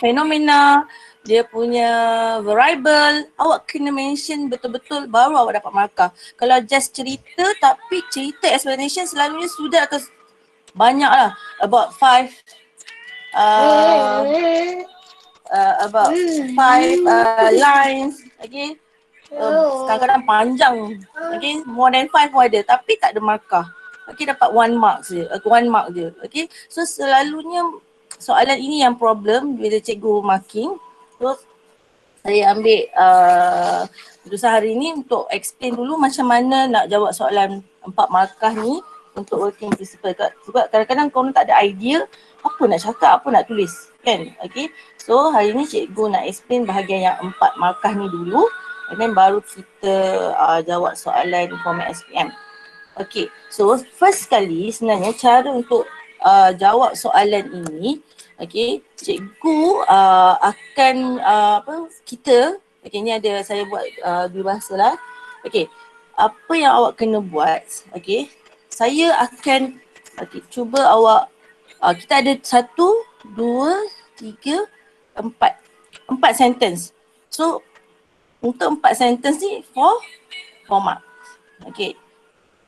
fenomena, dia punya variable, awak kena mention betul-betul baru awak dapat markah. Kalau just cerita tapi cerita explanation selalunya sudah ke banyak lah, about 5 lines, okay. Kadang-kadang panjang, okay, more than 5 pun ada tapi tak ada markah. Okay, dapat 1 mark je, okay. So selalunya soalan ini yang problem bila cikgu marking. So saya ambil keputusan hari ni untuk explain dulu macam mana nak jawab soalan 4 markah ni untuk working principle. Sebab kadang-kadang korang tak ada idea apa nak cakap, apa nak tulis, kan? Okay, so hari ni cikgu nak explain bahagian yang 4 markah ni dulu, and then baru kita jawab soalan format SPM. Okay, so first sekali sebenarnya cara untuk jawab soalan ini, okay, cikgu akan kita, okay, ni ada saya buat dua bahasa lah. Okay, apa yang awak kena buat, okay, saya akan, okay, cuba awak, kita ada 1, 2, 3, 4 sentence. So untuk 4 sentence ni 4 mark. Okay,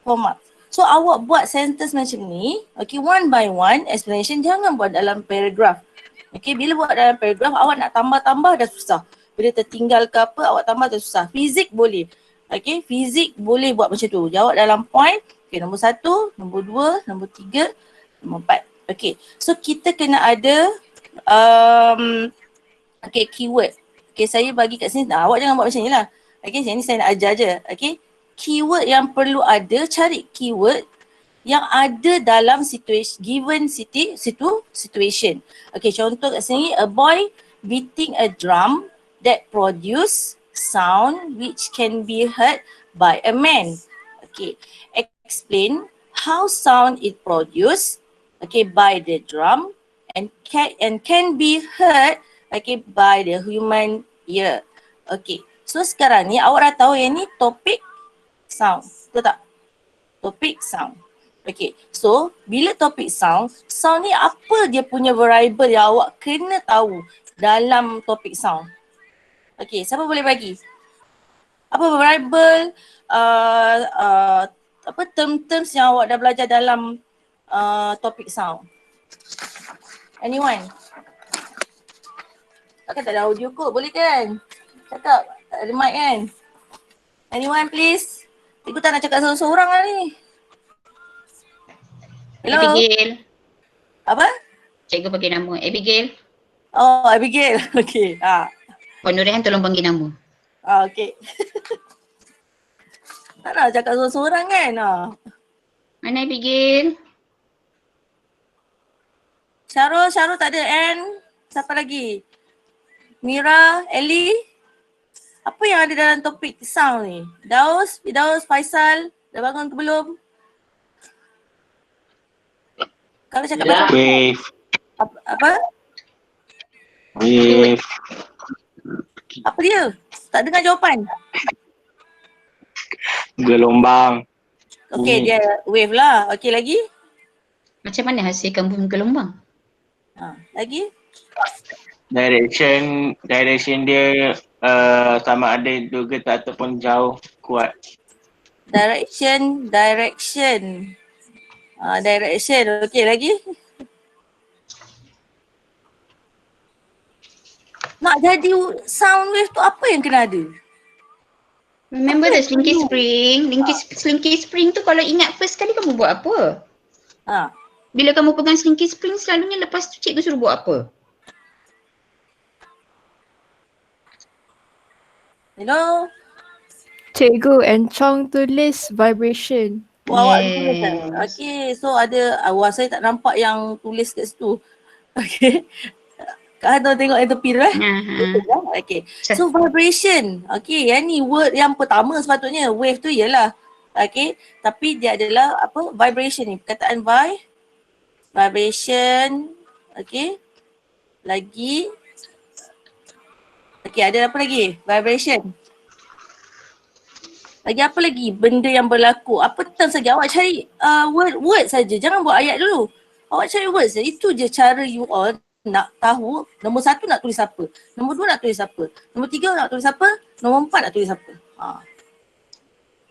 4 marks. So awak buat sentence macam ni, okay, one by one explanation, jangan buat dalam paragraph. Okay, bila buat dalam paragraph awak nak tambah-tambah dah susah. Bila tertinggal ke apa awak tambah dah susah. Fizik boleh. Okay, fizik boleh buat macam tu. Jawab dalam point. Okay, nombor 1, nombor 2, nombor 3, nombor 4. Okay, so kita kena ada okay, keyword. Okay, saya bagi kat sini, awak jangan buat macam ni lah. Okay, sini saya nak ajar je. Okay, keyword yang perlu ada, cari keyword yang ada dalam given situation. Okay, contoh kat sini, a boy beating a drum that produce sound which can be heard by a man. Okay, explain how sound is produced, okay, by the drum and can be heard, okay, by the human ear. Okay, so sekarang ni awak dah tahu yang ni topik sound, betul tak? Topik sound. Okay, so bila topik sound ni apa dia punya variable yang awak kena tahu dalam topik sound? Okay, siapa boleh bagi? Apa variable, apa term-terms yang awak dah belajar dalam topik sound? Anyone? Takkan tak ada audio kot, boleh kan? Cakap, tak ada mic kan? Anyone please? Cikgu tak nak cakap seorang-seorang lah ni. Hello? Abigail. Apa? Cikgu bagi nama Abigail. Oh, Abigail. Okay. Puan Nurihan tolong bagi nama. Okay. Tak nak cakap seorang-seorang kan? Mana Abigail? Syarul tak ada. Anne, siapa lagi? Mira, Ellie. Apa yang ada dalam topik sound ni? Daus, Faisal, dah bangun ke belum? Kalau cakap pasal wave. Apa? Wave. Apa dia? Tak dengar jawapan. Gelombang. Okay, dia wave lah. Okay, lagi? Macam mana hasilkan bumi gelombang? Lagi? Direction dia sama ada dekat ataupun jauh, kuat. Direction. Okay, lagi? Nak jadi sound wave tu apa yang kena ada? Remember the slinky spring? Slinky spring tu kalau ingat first kali kamu buat apa? Bila kamu pegang slinky spring selalunya lepas tu cikgu suruh buat apa? Hello? Cikgu, Encong tulis vibration. Awak tulis kan? Okay, so ada, saya tak nampak yang tulis kat situ. Okay. Kak Hana tengok yang tepi tu Okay. So vibration. Okay, yang ni word yang pertama sepatutnya. Wave tu ialah. Okay. Tapi dia adalah apa? Vibration ni. Perkataan vibration. Okay. Lagi. Okay, ada apa lagi? Vibration. Lagi apa lagi? Benda yang berlaku. Apa terms lagi? Awak cari word saja. Jangan buat ayat dulu. Awak cari word saja. Itu je cara you all nak tahu nombor 1 nak tulis apa, nombor 2 nak tulis apa, nombor 3 nak tulis apa, nombor 4 nak tulis apa.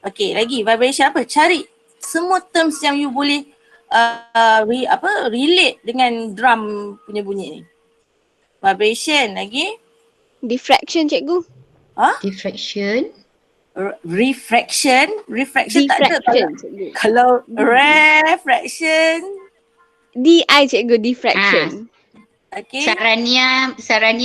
Okay, lagi vibration apa? Cari semua terms yang you boleh relate dengan drum punya bunyi ni. Vibration lagi. Diffraction cikgu. Diffraction. Refraction tak ada kalau refraction. DI cikgu, diffraction. Okay. Sarania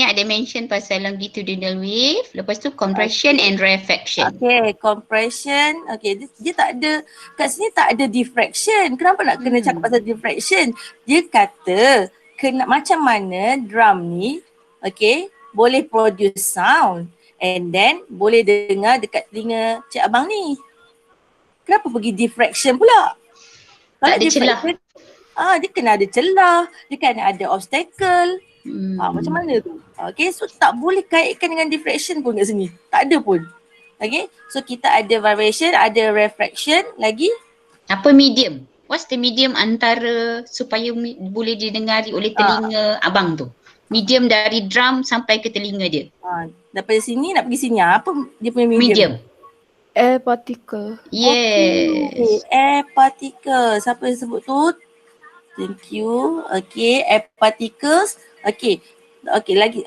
ada mention pasal longitudinal wave, lepas tu compression and rarefaction. Okay, compression. Okay, dia tak ada, kat sini tak ada diffraction. Kenapa nak kena cakap pasal diffraction? Dia kata macam mana drum ni, okay, boleh produce sound and then boleh dengar dekat telinga Cik Abang ni. Kenapa pergi diffraction pula? Tak ada celah. Dia kena ada celah, dia kena ada obstacle. Macam mana tu? Okay, so tak boleh kaitkan dengan diffraction pun kat sini. Tak ada pun. Okay, so kita ada vibration, ada refraction, lagi? Apa medium? What's the medium antara supaya boleh didengari oleh telinga abang tu? Medium dari drum sampai ke telinga dia. Daripada sini nak pergi sini. Apa dia punya medium? Air particle. Yes. Okay, air particle. Siapa yang sebut tu? Thank you. Okay, air particles. Okay, lagi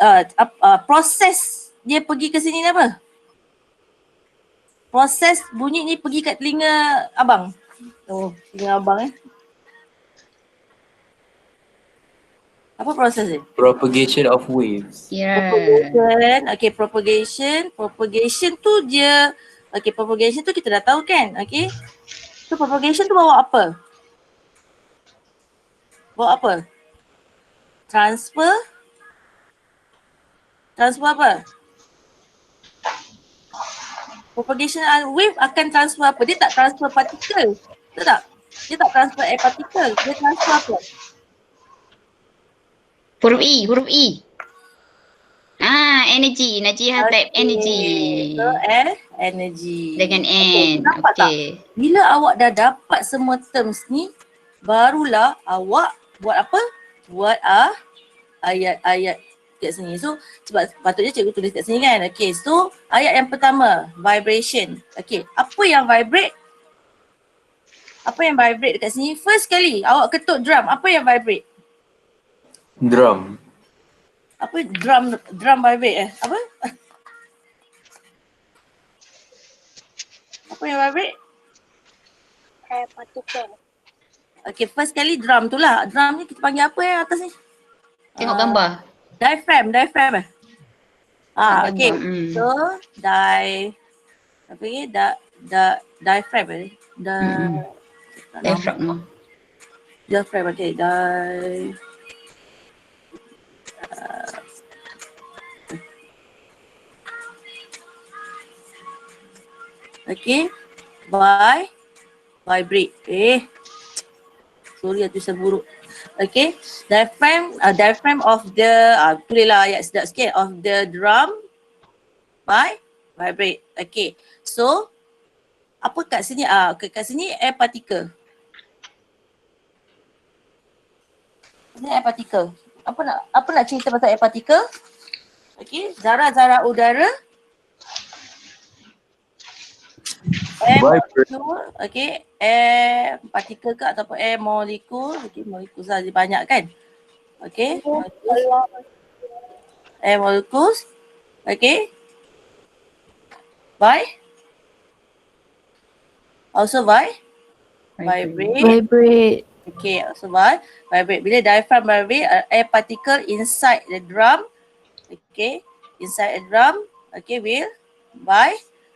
proses dia pergi ke sini ni apa? Proses bunyi ni pergi kat telinga abang. Telinga abang Apa proses dia? Propagation of waves. Yeah. Propagation. Propagation tu dia, propagation tu kita dah tahu kan? Okay. So propagation tu bawa apa? Transfer apa? Propagation wave akan transfer apa? Dia tak transfer particle. Betul tak? Dia tak transfer air particle. Dia transfer apa? Huruf E. Energy. Najihah type energy. So energy. Dengan N. Okay. Bila awak dah dapat semua terms ni, barulah awak buat apa? Buat ayat-ayat kat sini. So sebab patutnya cikgu tulis kat sini kan. Okay, so ayat yang pertama, vibration. Okay, apa yang vibrate? Apa yang vibrate dekat sini? First kali awak ketuk drum, apa yang vibrate? Drum. Apa drum vibrate Apa? Apa yang vibrate? Air particle. Okay, first kali drum tu lah. Drum ni kita panggil apa atas ni? Tengok gambar. Diaphragm. Okay. So, diaphragm Diaphragm. Diaphragm, okay. Okay. Vibrate. Sorry, tulisan buruk. Okay. Diaphragm of the, tulislah ayat sedap sikit, of the drum vibrate. Okay. So, apa kat sini? Kat sini air particle. Ini air particle. Apa nak cerita pasal air particle? Okay. Zarah-zarah udara. Air molekul, okay, air partikel ke ataupun air molekul, okay, molekul sahaja banyak kan, okay, air molekul, okay, also vibrate, okay, also vibrate. Bila diaphragm vibrate, air particle inside the drum, okay, inside the drum, okay, will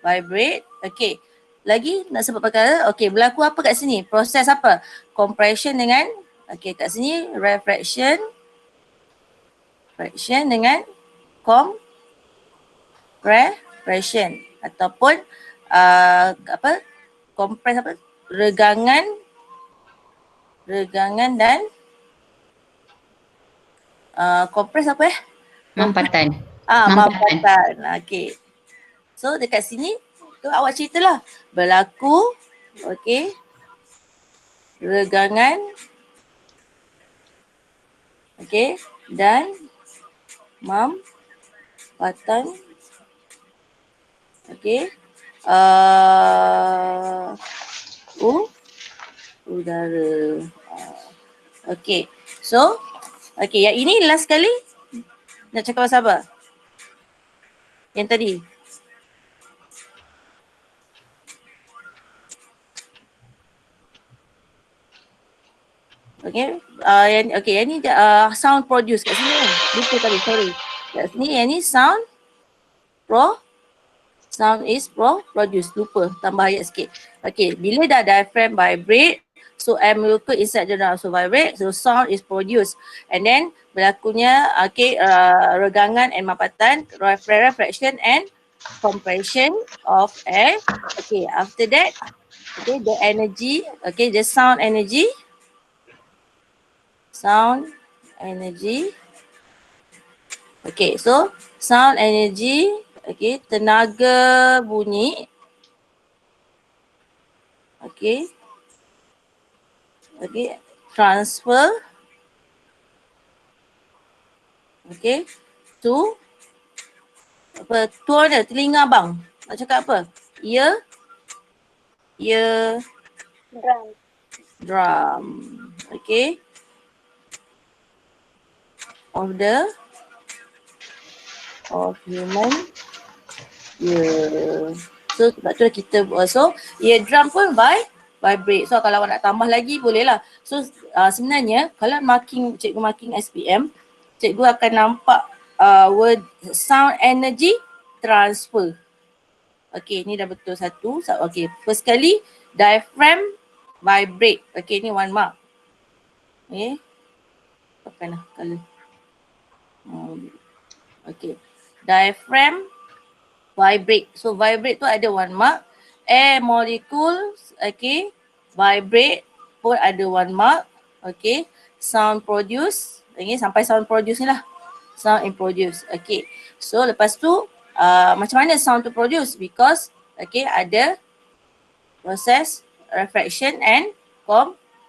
vibrate, okay. Lagi nak sebut perkara, okay, berlaku apa kat sini? Proses apa? Compression dengan, okay, kat sini refraction dengan compression ataupun compress apa? Regangan dan compress apa Mampatan. Mampatan. Okay. So dekat sini tu awak ceritalah berlaku, okey, regangan, okey, dan mampatan. Okey. Udara. Okey. So, okey, yang ini last kali nak cakap pasal apa? Yang tadi. Okay, yang ni sound produce kat sini kan. Lupa tadi, sorry. Kat sini yang ni sound is produce. Lupa, tambah ayat sikit. Okay, bila dah diaphragm vibrate, so air molecule inside the drum also vibrate, so sound is produced. And then berlakunya regangan and mampatan, refraction and compression of air. Okay, after that, okay, the energy, okay, the sound energy. Okay, so sound energy, okay, tenaga bunyi. Okay, transfer, okay, to apa, tuan dia, telinga abang. Nak cakap apa? Ear drum. Okay. Of human ear. So sebab tu kita so eardrum pun vibrate. So kalau awak nak tambah lagi boleh lah. So sebenarnya kalau cikgu marking SPM, cikgu akan nampak word sound energy transfer. Okay, ni dah betul satu. Okay, first kali diaphragm vibrate. Okay, ni 1 mark. Okay, pakai lah colour. Okay, diaphragm vibrate. So vibrate tu ada 1 mark. Air molecules, okay, vibrate pun ada 1 mark. Okay, sound produce, okay, sampai sound produce ni lah. Sound in produce. Okay, so lepas tu macam mana sound to produce? Because okay, ada process, refraction and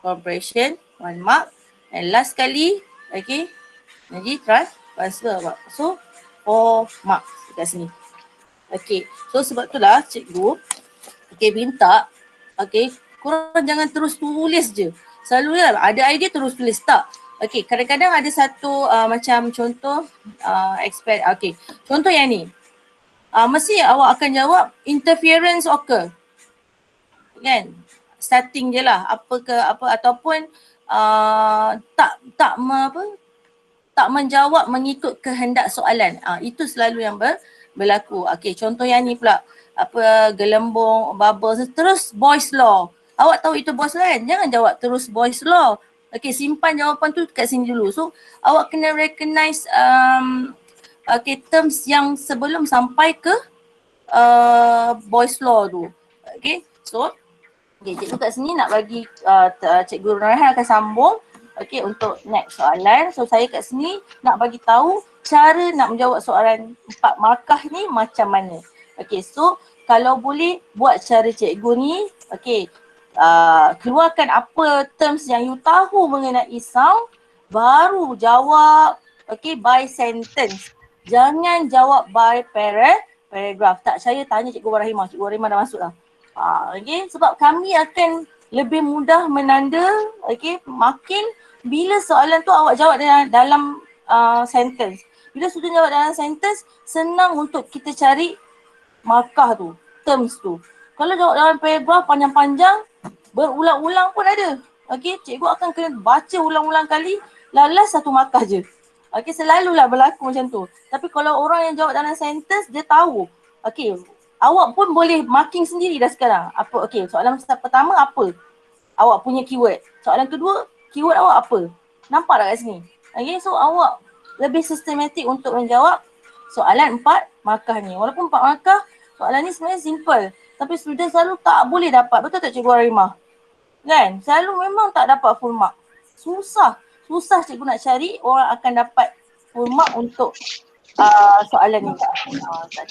compression, 1 mark. And last kali, okay, jadi transfer. So 4 marks dekat sini. Okay, so sebab itulah cikgu minta, okay, korang jangan terus tulis je. Selalu lah ada idea terus tulis, tak. Okay, kadang-kadang ada satu macam contoh expert, okay, contoh yang ni. Mesti awak akan jawab interference occur. Kan? Starting je lah, apa ataupun tak menjawab mengikut kehendak soalan. Itu selalu yang berlaku. Okay, contoh yang ni pula. Gelembung, bubble, terus Boyle's law. Awak tahu itu Boyle's law kan? Jangan jawab terus Boyle's law. Okay, simpan jawapan tu kat sini dulu. So, awak kena recognize terms yang sebelum sampai ke Boyle's law tu. Okay, so cikgu kat sini nak bagi Cikgu Nurhaihan akan sambung untuk next soalan. So saya kat sini nak bagi tahu cara nak menjawab soalan 4 markah ni macam mana. So kalau boleh buat cara cikgu ni, keluarkan apa terms yang you tahu mengenai sound, baru jawab by sentence. Jangan jawab by paragraph. Tak, saya tanya Cikgu Warahimah. Cikgu Warahimah dah masuk lah. Sebab kami akan lebih mudah menanda marking bila soalan tu awak jawab dalam sentence. Bila sudah jawab dalam sentence, senang untuk kita cari markah tu, terms tu. Kalau jawab dalam paragraph panjang-panjang, berulang-ulang pun ada. Cikgu akan kena baca ulang-ulang kali, lalas 1 markah je. Selalulah berlaku macam tu. Tapi kalau orang yang jawab dalam sentence, dia tahu. Awak pun boleh marking sendiri dah sekarang. Soalan pertama apa? Awak punya keyword. Soalan kedua, keyword awak apa? Nampak tak kat sini? So awak lebih sistematik untuk menjawab soalan 4 markah ni. Walaupun 4 markah, soalan ni sebenarnya simple. Tapi student selalu tak boleh dapat. Betul tak Cikgu Warahimah? Kan? Selalu memang tak dapat full mark. Susah cikgu nak cari orang akan dapat full mark untuk soalan ni.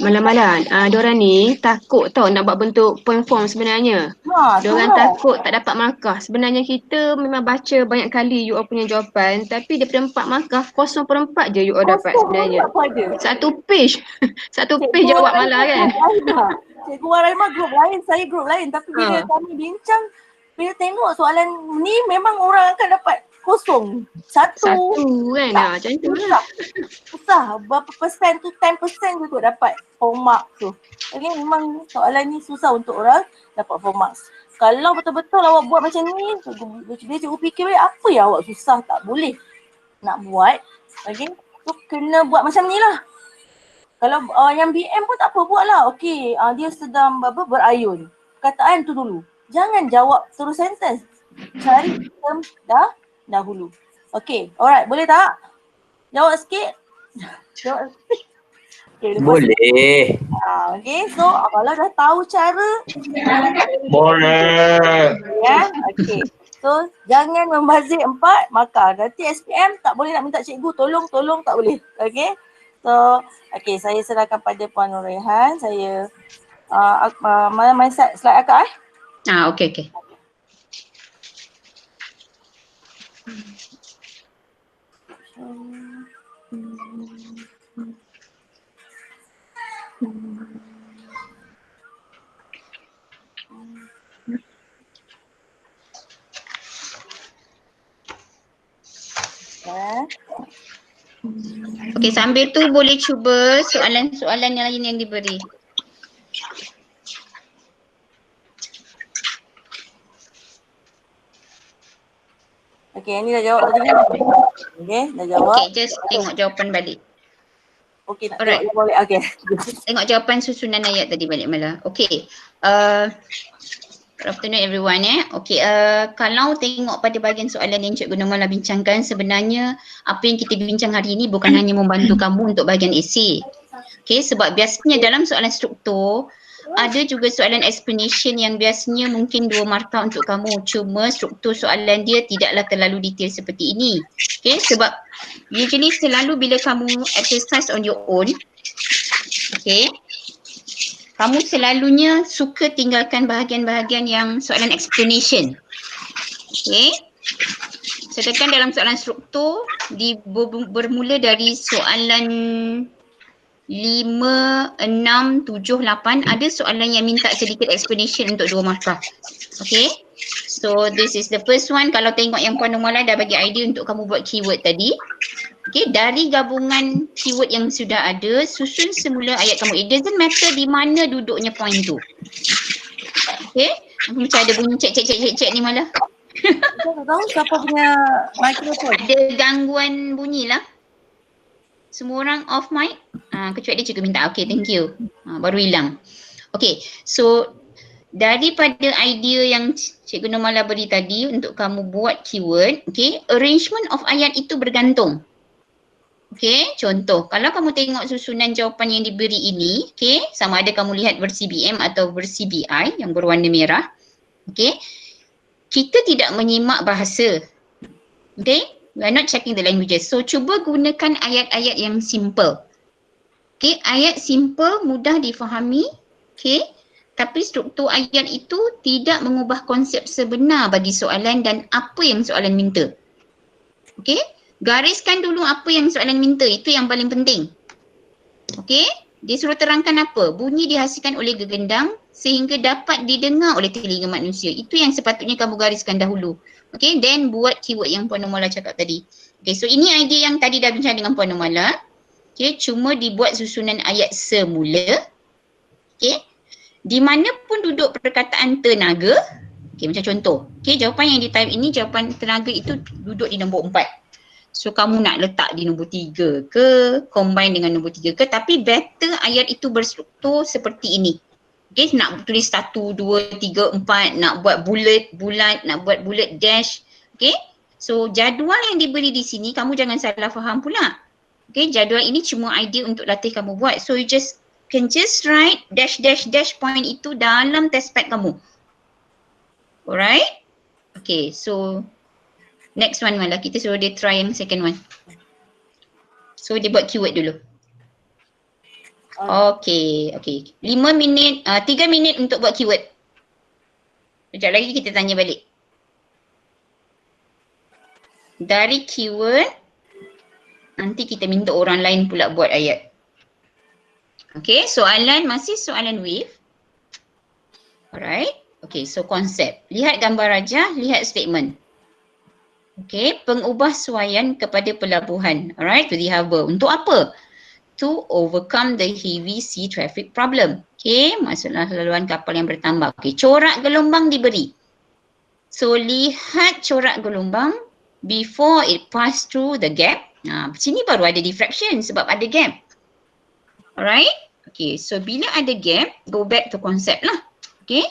Malam-malam, diorang ni takut tau nak buat bentuk point form sebenarnya. Diorang takut tak dapat markah. Sebenarnya kita memang baca banyak kali you all punya jawapan, tapi daripada 4 markah, 0.4 je you all dapat sebenarnya. Satu page. Satu page jawab malah kan. Cikgu Waraima grup lain, saya grup lain. Tapi bila kami bincang, bila tengok soalan ni memang orang akan dapat kosong. Satu kan. Macam tu lah. Susah. Berapa persen tu, 10% je tu dapat 4 marks tu. Okay, memang soalan ni susah untuk orang dapat 4 marks. Kalau betul-betul awak buat macam ni, dia cikgu fikir apa yang awak susah tak boleh nak buat. Okay, so kena buat macam ni lah. Kalau yang BM pun tak apa, buat lah. Okay, dia sedang berayun. Perkataan tu dulu. Jangan jawab terus sentence. Cari term dahulu. Okay, alright. Boleh tak? Jawab sikit. Jawab sikit. Okay, Boleh. Okay, so kalau dah tahu cara. Boleh. Ya, okay. So, jangan membazir 4 markah. Nanti SPM tak boleh nak minta cikgu tolong tak boleh. Okay. So, okay, saya serahkan pada Puan Nur Rehan. Saya, mana slide akak Okay. Okay, sambil tu boleh cuba soalan-soalan yang lain yang diberi. Okay, ni dah jawab tadi. Okay, dah jawab. Okay, just tengok jawapan balik. Okay, nak Alright. jawab balik. Okay. Tengok jawapan susunan ayat tadi balik malah. Okay. Good afternoon everyone Okay, kalau tengok pada bahagian soalan yang Cikgu Nurmala bincangkan, sebenarnya apa yang kita bincang hari ini bukan hanya membantu kamu untuk bahagian esei. Okay, sebab biasanya dalam soalan struktur, ada juga soalan explanation yang biasanya mungkin 2 markah untuk kamu. Cuma struktur soalan dia tidaklah terlalu detail seperti ini. Okay, sebab usually selalu bila kamu exercise on your own, okay, kamu selalunya suka tinggalkan bahagian-bahagian yang soalan explanation. Okay. Sedangkan dalam soalan struktur bermula dari soalan 5, 6, 7, 8 ada soalan yang minta sedikit explanation untuk 2 markah. Okay. So this is the first one. Kalau tengok yang Puan Nurmala dah bagi idea untuk kamu buat keyword tadi. Okay, dari gabungan keyword yang sudah ada, susun semula ayat kamu. It doesn't matter di mana duduknya point tu. Okay, macam ada bunyi cek ni malah. Saya tak tahu siapa punya mikrofon. Ada gangguan bunyi lah. Semua orang off mic? Kecuali dia cikgu minta. Okay, thank you. Baru hilang. Okay, so daripada idea yang Cikgu Nurmala beri tadi untuk kamu buat keyword, okay, arrangement of ayat itu bergantung. Okay, contoh, kalau kamu tengok susunan jawapan yang diberi ini, okay, sama ada kamu lihat versi BM atau versi BI yang berwarna merah, okay, kita tidak menyimak bahasa, okay, we are not checking the languages. So, cuba gunakan ayat-ayat yang simple. Okay, ayat simple, mudah difahami, okay, tapi struktur ayat itu tidak mengubah konsep sebenar bagi soalan dan apa yang soalan minta. Okay, gariskan dulu apa yang soalan minta, itu yang paling penting. Okay, dia suruh terangkan apa? Bunyi dihasilkan oleh gegendang sehingga dapat didengar oleh telinga manusia. Itu yang sepatutnya kamu gariskan dahulu. Okay, then buat keyword yang Puan Nurmala cakap tadi. Okay, so ini idea yang tadi dah bincang dengan Puan Nurmala. Okay, cuma dibuat susunan ayat semula. Okay, di mana pun duduk perkataan tenaga. Okay, macam contoh. Okay, jawapan yang di type ini, jawapan tenaga itu duduk di nombor 4. So kamu nak letak di nombor 3 ke, combine dengan nombor 3 ke, tapi better ayat itu berstruktur seperti ini. Okay, nak tulis 1, 2, 3, 4, nak buat bulat, nak buat bullet dash. Okay, so jadual yang diberi di sini kamu jangan salah faham pula. Okay, jadual ini cuma idea untuk latih kamu buat. So you can just write dash dash dash point itu dalam test pad kamu. Alright? Okay, so next one malah kita suruh dia try yang second one. So dia buat keyword dulu. Okay. 5 minit, 3 minit untuk buat keyword. Sekejap lagi kita tanya balik. Dari keyword, nanti kita minta orang lain pula buat ayat. Okay, masih soalan wave. Alright. Okay, so konsep. Lihat gambar rajah, lihat statement. Okay, pengubahsuaian kepada pelabuhan. Alright, to the harbour. Untuk apa? To overcome the heavy sea traffic problem. Okay, masalah laluan kapal yang bertambah. Okay, corak gelombang diberi. So, lihat corak gelombang before it pass through the gap. Sini baru ada diffraction sebab ada gap. Alright? Okay, so bila ada gap, go back to concept lah. Okay?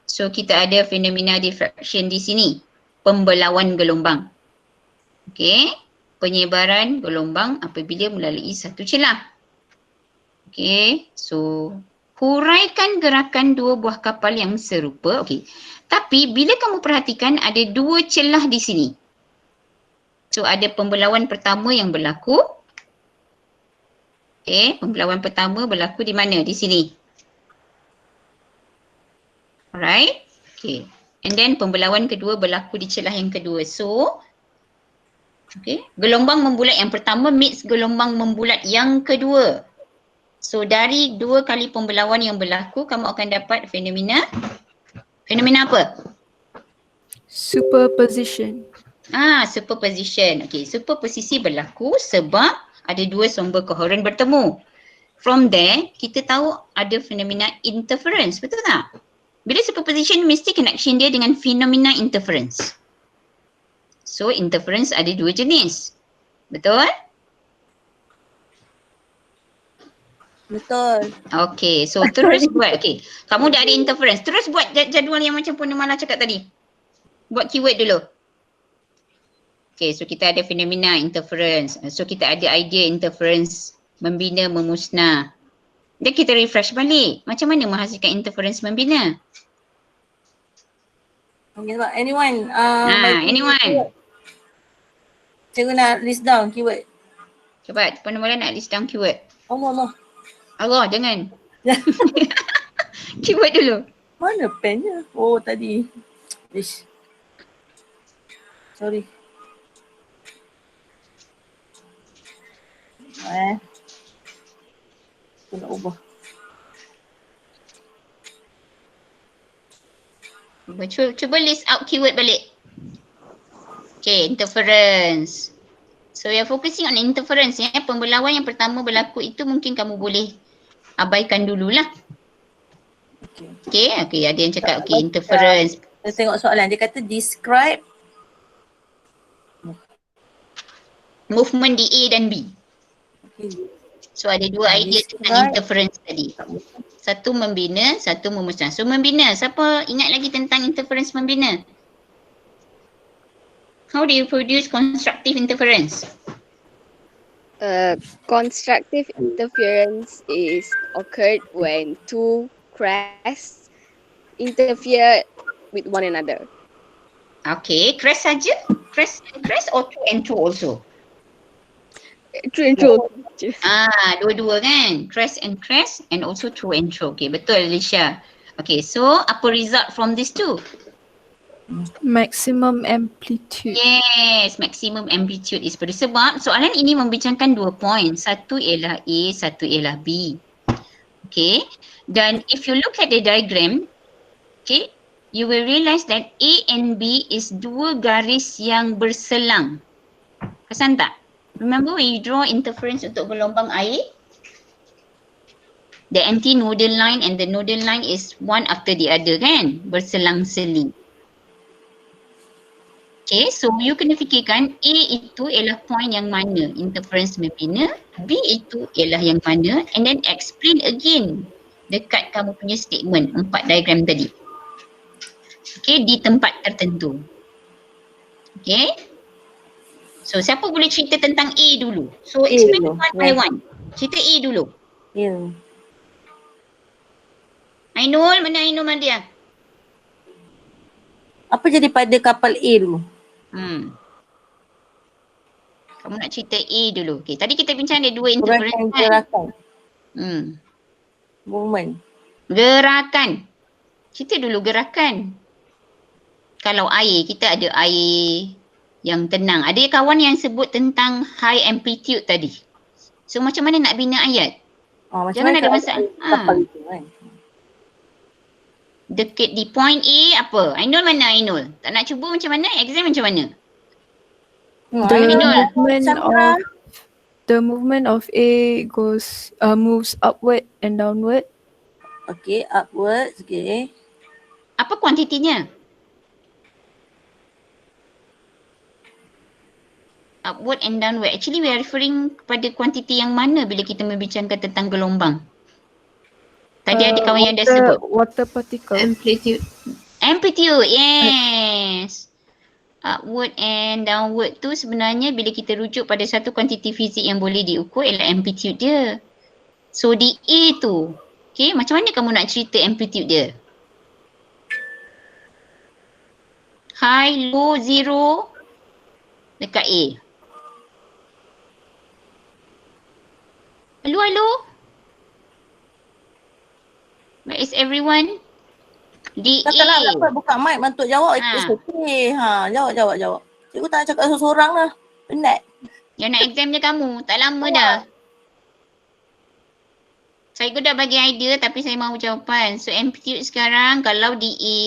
So, kita ada fenomena diffraction di sini. Pembelauan gelombang. Okay? Penyebaran gelombang apabila melalui satu celah. Okay, so huraikan gerakan dua buah kapal yang serupa. Okay, tapi bila kamu perhatikan ada dua celah di sini. So ada pembelauan pertama yang berlaku. Okay, pembelauan pertama berlaku di mana? Di sini. Alright, okay. And then pembelauan kedua berlaku di celah yang kedua. So, okay, gelombang membulat yang pertama meets gelombang membulat yang kedua. So dari dua kali pembelauan yang berlaku, kamu akan dapat fenomena. Fenomena apa? Superposition. Superposition. Okay, superposisi berlaku sebab ada dua sumber koheren bertemu. From there, kita tahu ada fenomena interference, betul tak? Bila superposition, mesti connection dia dengan fenomena interference. So, interference ada dua jenis. Betul? Betul. Okay, so terus buat. Okay, kamu dah ada interference. Terus buat jadual yang macam Purnamala cakap tadi. Buat keyword dulu. Okay, so kita ada fenomena interference. So kita ada idea interference membina memusnah. Dan kita refresh balik. Macam mana menghasilkan interference membina? Okay, sebab anyone. Anyone? Cikgu nak list down keyword. Cepat, Purnamala nak list down keyword. Allah. Allah, jangan. Keyword dulu. Mana pennya? Oh, tadi. Ish. Sorry. Aku nak ubah. Cuba list out keyword balik. Okay, interference. So, we are focusing on interference ya. Pembelauan yang pertama berlaku itu mungkin kamu boleh abaikan dululah. Okay, ada yang cakap okay, interference. Kita tengok soalan. Dia kata describe movement di A dan B. So, ada dua idea tentang interference tadi. Satu membina, satu memusnah. So, membina. Siapa ingat lagi tentang interference membina? How do you produce constructive interference? Constructive interference is occurred when two crests interfere with one another. Okay, crest saja? Crest or two and two also? Two and two. Dua-dua kan? Crest and also two and two. Okay, betul Alicia. Okay, so apa result from these two? Maximum amplitude. Yes, maximum amplitude is pada sebab soalan ini membincangkan 2 poin. Satu ialah A, satu ialah B. Okay, dan if you look at the diagram, okay, you will realize that A and B is dua garis yang berselang. Perasan tak? Remember when you draw interference untuk gelombang air? The anti-nodal line and the nodal line is one after the other kan? Berselang-seling. Okay, so you kena fikirkan A itu ialah point yang mana interference membina, B itu ialah yang mana, and then explain again dekat kamu punya statement 4 diagram tadi. Okay, di tempat tertentu. Okay. So siapa boleh cerita tentang A dulu? So explain one by one. Cerita A dulu. Ainul, mana Ainul Madia? Apa jadi pada kapal A dulu? Kamu nak cerita A dulu. Okay, tadi kita bincang ada dua interference kan? Movement. Gerakan. Cerita dulu gerakan. Kalau air, kita ada air yang tenang. Ada kawan yang sebut tentang high amplitude tadi. So macam mana nak bina ayat? Jangan ada masalah. Kapal itu kan. Dekat di point A apa? Ainul mana Ainul? Tak nak cuba macam mana? Exam macam mana? The movement of A moves upward and downward. Okay, upwards. Okay. Apa kuantitinya? Upward and downward. Actually we are referring kepada kuantiti yang mana bila kita membincangkan tentang gelombang? Tadi ada kawan yang dah sebut. Water particle. Amplitude. Amplitude, yes. Upward and downward tu sebenarnya bila kita rujuk pada satu kuantiti fizik yang boleh diukur ialah amplitude dia. So di A tu, okay, macam mana kamu nak cerita amplitude dia? High, low, zero dekat A. Hello? Where is everyone? Di Katalah A. dapat buka mic untuk jawab. It's okay. Jawab. Cikgu tak nak cakap seorang lah. Penat. Yang nak exam je kamu. Tak lama dah. Cikgu dah bagi idea tapi saya mahu jawapan. So amplitude sekarang kalau di A,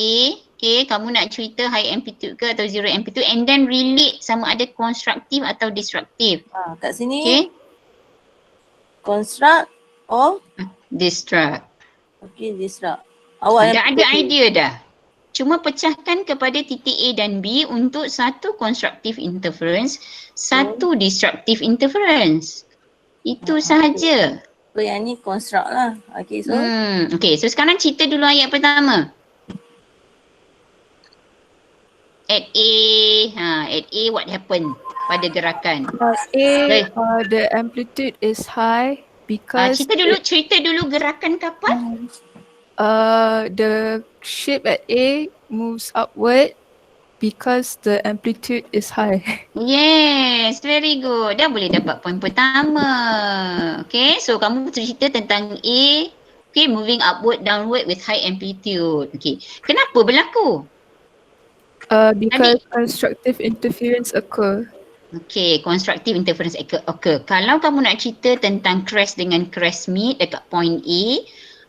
okay, kamu nak cerita high amplitude ke atau zero amplitude and then relate sama ada constructive atau destructive. Kat sini. Okay. Construct or Destruct. okay, disrupt. Awak Dah ada idea dah. Cuma pecahkan kepada titik A dan B untuk satu constructive interference, satu destructive interference. Itu sahaja. So yang ni construct lah. Okay, so Okay, so sekarang cerita dulu ayat pertama. At A what happened pada gerakan? The amplitude is high because cerita dulu gerakan kapal. The ship at A moves upward because the amplitude is high. Yes, very good. Dah boleh dapat poin pertama. Okay, so kamu cerita tentang A, okay, moving upward, downward with high amplitude. Okay, kenapa berlaku? Because constructive interference occur. Okay, constructive interference occur. Kalau kamu nak cerita tentang crest dengan crest meet dekat point A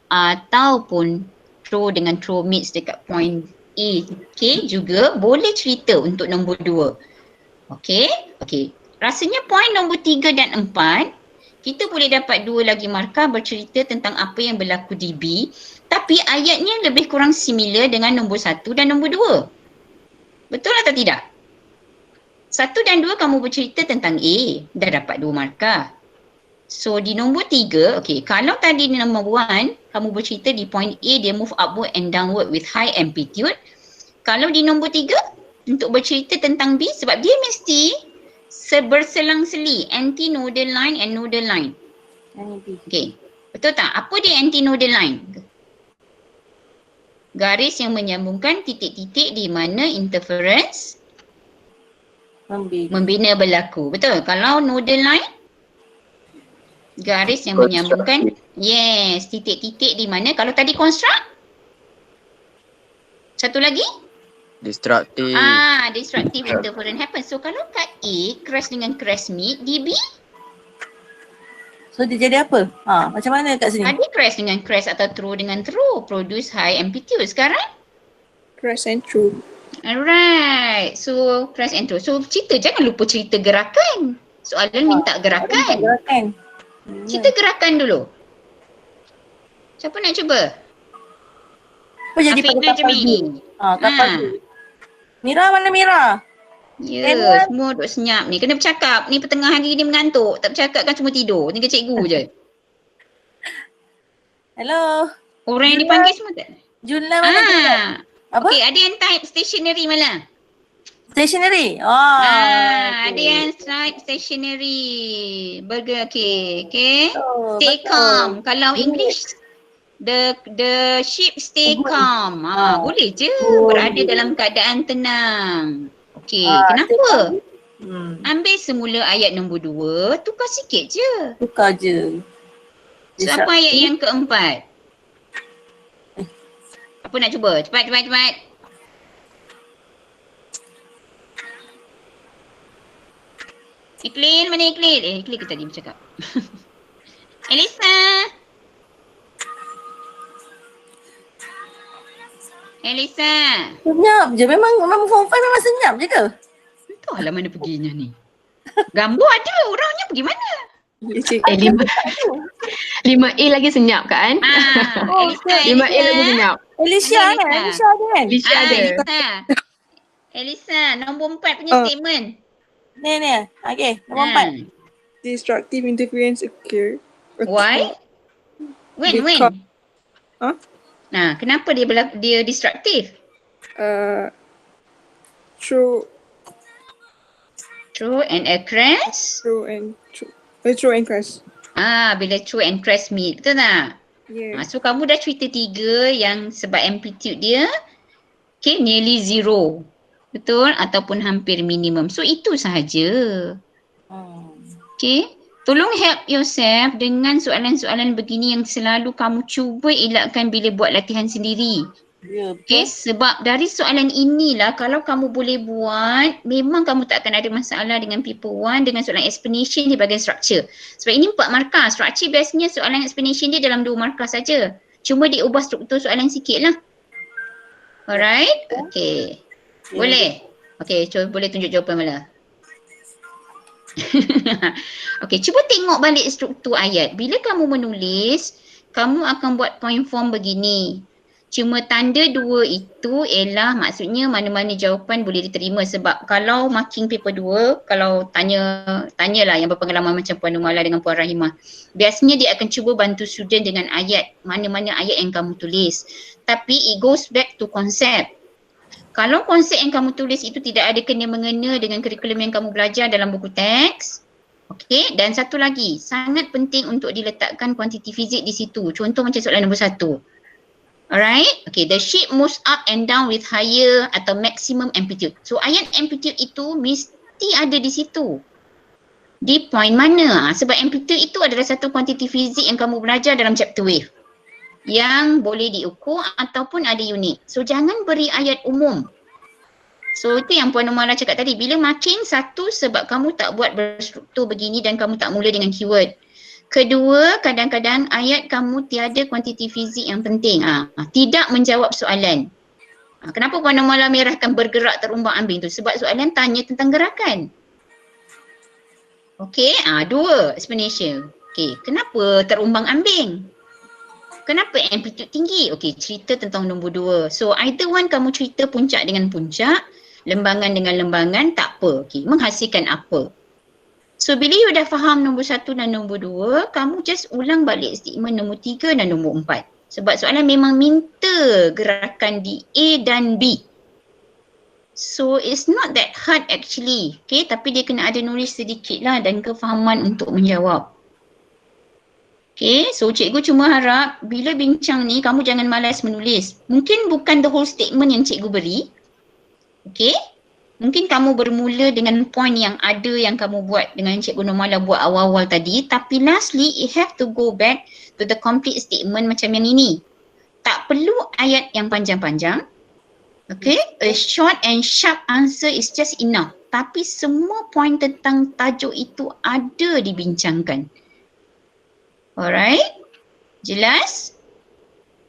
ataupun throw dengan throw meets dekat point A, okay, juga boleh cerita untuk nombor 2. Okay. Rasanya point nombor 3 dan 4, kita boleh dapat 2 lagi markah bercerita tentang apa yang berlaku di B, tapi ayatnya lebih kurang similar dengan nombor 1 dan nombor 2. Betul atau tidak? 1 dan 2 kamu bercerita tentang A, dah dapat 2 markah. So di nombor 3, okay, kalau tadi di nombor 1, kamu bercerita di point A dia move upward and downward with high amplitude. Kalau di nombor 3, untuk bercerita tentang B, sebab dia mesti berselang-seli, anti-nodal line and nodal line. Okay, betul tak? Apa dia anti-nodal line? Garis yang menyambungkan titik-titik di mana interference membina berlaku. Betul? Kalau nodal line, garis yang menyambungkan, yes, titik-titik di mana. Kalau tadi construct, satu lagi? Destructive. Destructive interference happen. So kalau kat A, crest dengan crest meet, di B, so dia jadi apa? Macam mana kat sini? tadi crest dengan crest atau throw dengan throw produce high amplitude. Sekarang? Crest and throw. Alright. So crest and throw. So jangan lupa cerita gerakan. Soalan minta gerakan. Cerita gerakan dulu. Siapa nak cuba? Apa jadi pada kapal B? Kapal B. Mira, mana Mira? Ya, semua duduk senyap ni. Kena bercakap. Ni pertengah hari ni mengantuk. Tak bercakap kan semua tidur. Tinggal cikgu je. Hello. Orang yang dipanggil semua tak? Junla mana Junla? Apa? Okay, ada yang type stationery malah. Stationery? Ada yang type stationery. Burger, okay. Stay calm. Kalau English, the ship stay calm. Boleh je berada dalam keadaan tenang. Okay, kenapa? Hmm. Ambil semula ayat nombor 2, tukar sikit je. Tukar je. So apa ayat yang keempat? Apa nak cuba? Cepat. Iklin, mana Iklin? Iklin ke tadi bercakap? Elisa. Senyap je. Memang form 5 memang senyap je ke? Entahlah mana perginya ni. Gambar ada, orangnya pergi mana? Lima A lagi senyap kan? Elisa. 5A lagi senyap. Alicia kan? Alicia ada kan? Lisha ada. Elisa, nombor 4 punya statement. Ni. Okay, nombor 4. Destructive interference occur. Why? When? Huh? Nah, kenapa dia destruktif? True True and crash? true and crash. Bila true and crash meet, betul tak? Yeah. So kamu dah cerita 3 yang sebab amplitude dia nearly zero. Betul? Ataupun hampir minimum. So itu sahaja. Tolong help yourself dengan soalan-soalan begini yang selalu kamu cuba elakkan bila buat latihan sendiri. Sebab dari soalan inilah kalau kamu boleh buat, memang kamu tak akan ada masalah dengan paper 1 dengan soalan explanation di bahagian structure. Sebab ini 4 markah. Structure biasanya soalan explanation dia dalam 2 markah saja. Cuma dia ubah struktur soalan sikit lah. Alright? Okay. Boleh? Okay, boleh tunjuk jawapan Mala. Okay, cuba tengok balik struktur ayat. Bila kamu menulis, kamu akan buat point form begini. Cuma tanda 2 itu ialah maksudnya mana-mana jawapan boleh diterima. Sebab kalau marking paper 2, kalau tanyalah yang berpengalaman macam Puan Numala dengan Puan Rahimah, biasanya dia akan cuba bantu student dengan ayat, mana-mana ayat yang kamu tulis. Tapi it goes back to concept. Kalau konsep yang kamu tulis itu tidak ada kena-mengena dengan kurikulum yang kamu belajar dalam buku teks. Okey, dan satu lagi, sangat penting untuk diletakkan kuantiti fizik di situ. Contoh macam soalan nombor 1. Alright, okay, the ship moves up and down with higher atau maximum amplitude. So ayat amplitude itu mesti ada di situ. Di point mana? Sebab amplitude itu adalah satu kuantiti fizik yang kamu belajar dalam chapter wave. Yang boleh diukur ataupun ada unit. So jangan beri ayat umum. So itu yang Puan Umara cakap tadi. Bila marking, 1 sebab kamu tak buat berstruktur begini dan kamu tak mula dengan keyword. Kedua, kadang-kadang ayat kamu tiada kuantiti fizik yang penting. Tidak menjawab soalan. Kenapa Puan Umara merahkan bergerak terumbang ambing tu? Sebab soalan tanya tentang gerakan. Okey, 2 explanation. Okey, kenapa terumbang ambing? Kenapa amplitude tinggi? Okey, cerita tentang nombor 2. So either one kamu cerita puncak dengan puncak, lembangan dengan lembangan, tak apa. Okey, menghasilkan apa? So bila you dah faham nombor 1 dan nombor 2, kamu just ulang balik statement nombor 3 dan nombor 4. Sebab soalan memang minta gerakan di A dan B. So it's not that hard actually. Okay, tapi dia kena ada knowledge sedikit lah dan kefahaman untuk menjawab. Okay, so cikgu cuma harap bila bincang ni kamu jangan malas menulis. Mungkin bukan the whole statement yang cikgu beri. Okay, mungkin kamu bermula dengan point yang ada yang kamu buat dengan cikgu Normala buat awal-awal tadi. Tapi lastly, you have to go back to the complete statement macam yang ini. Tak perlu ayat yang panjang-panjang. Okay, a short and sharp answer is just enough. Tapi semua point tentang tajuk itu ada dibincangkan. Alright, jelas?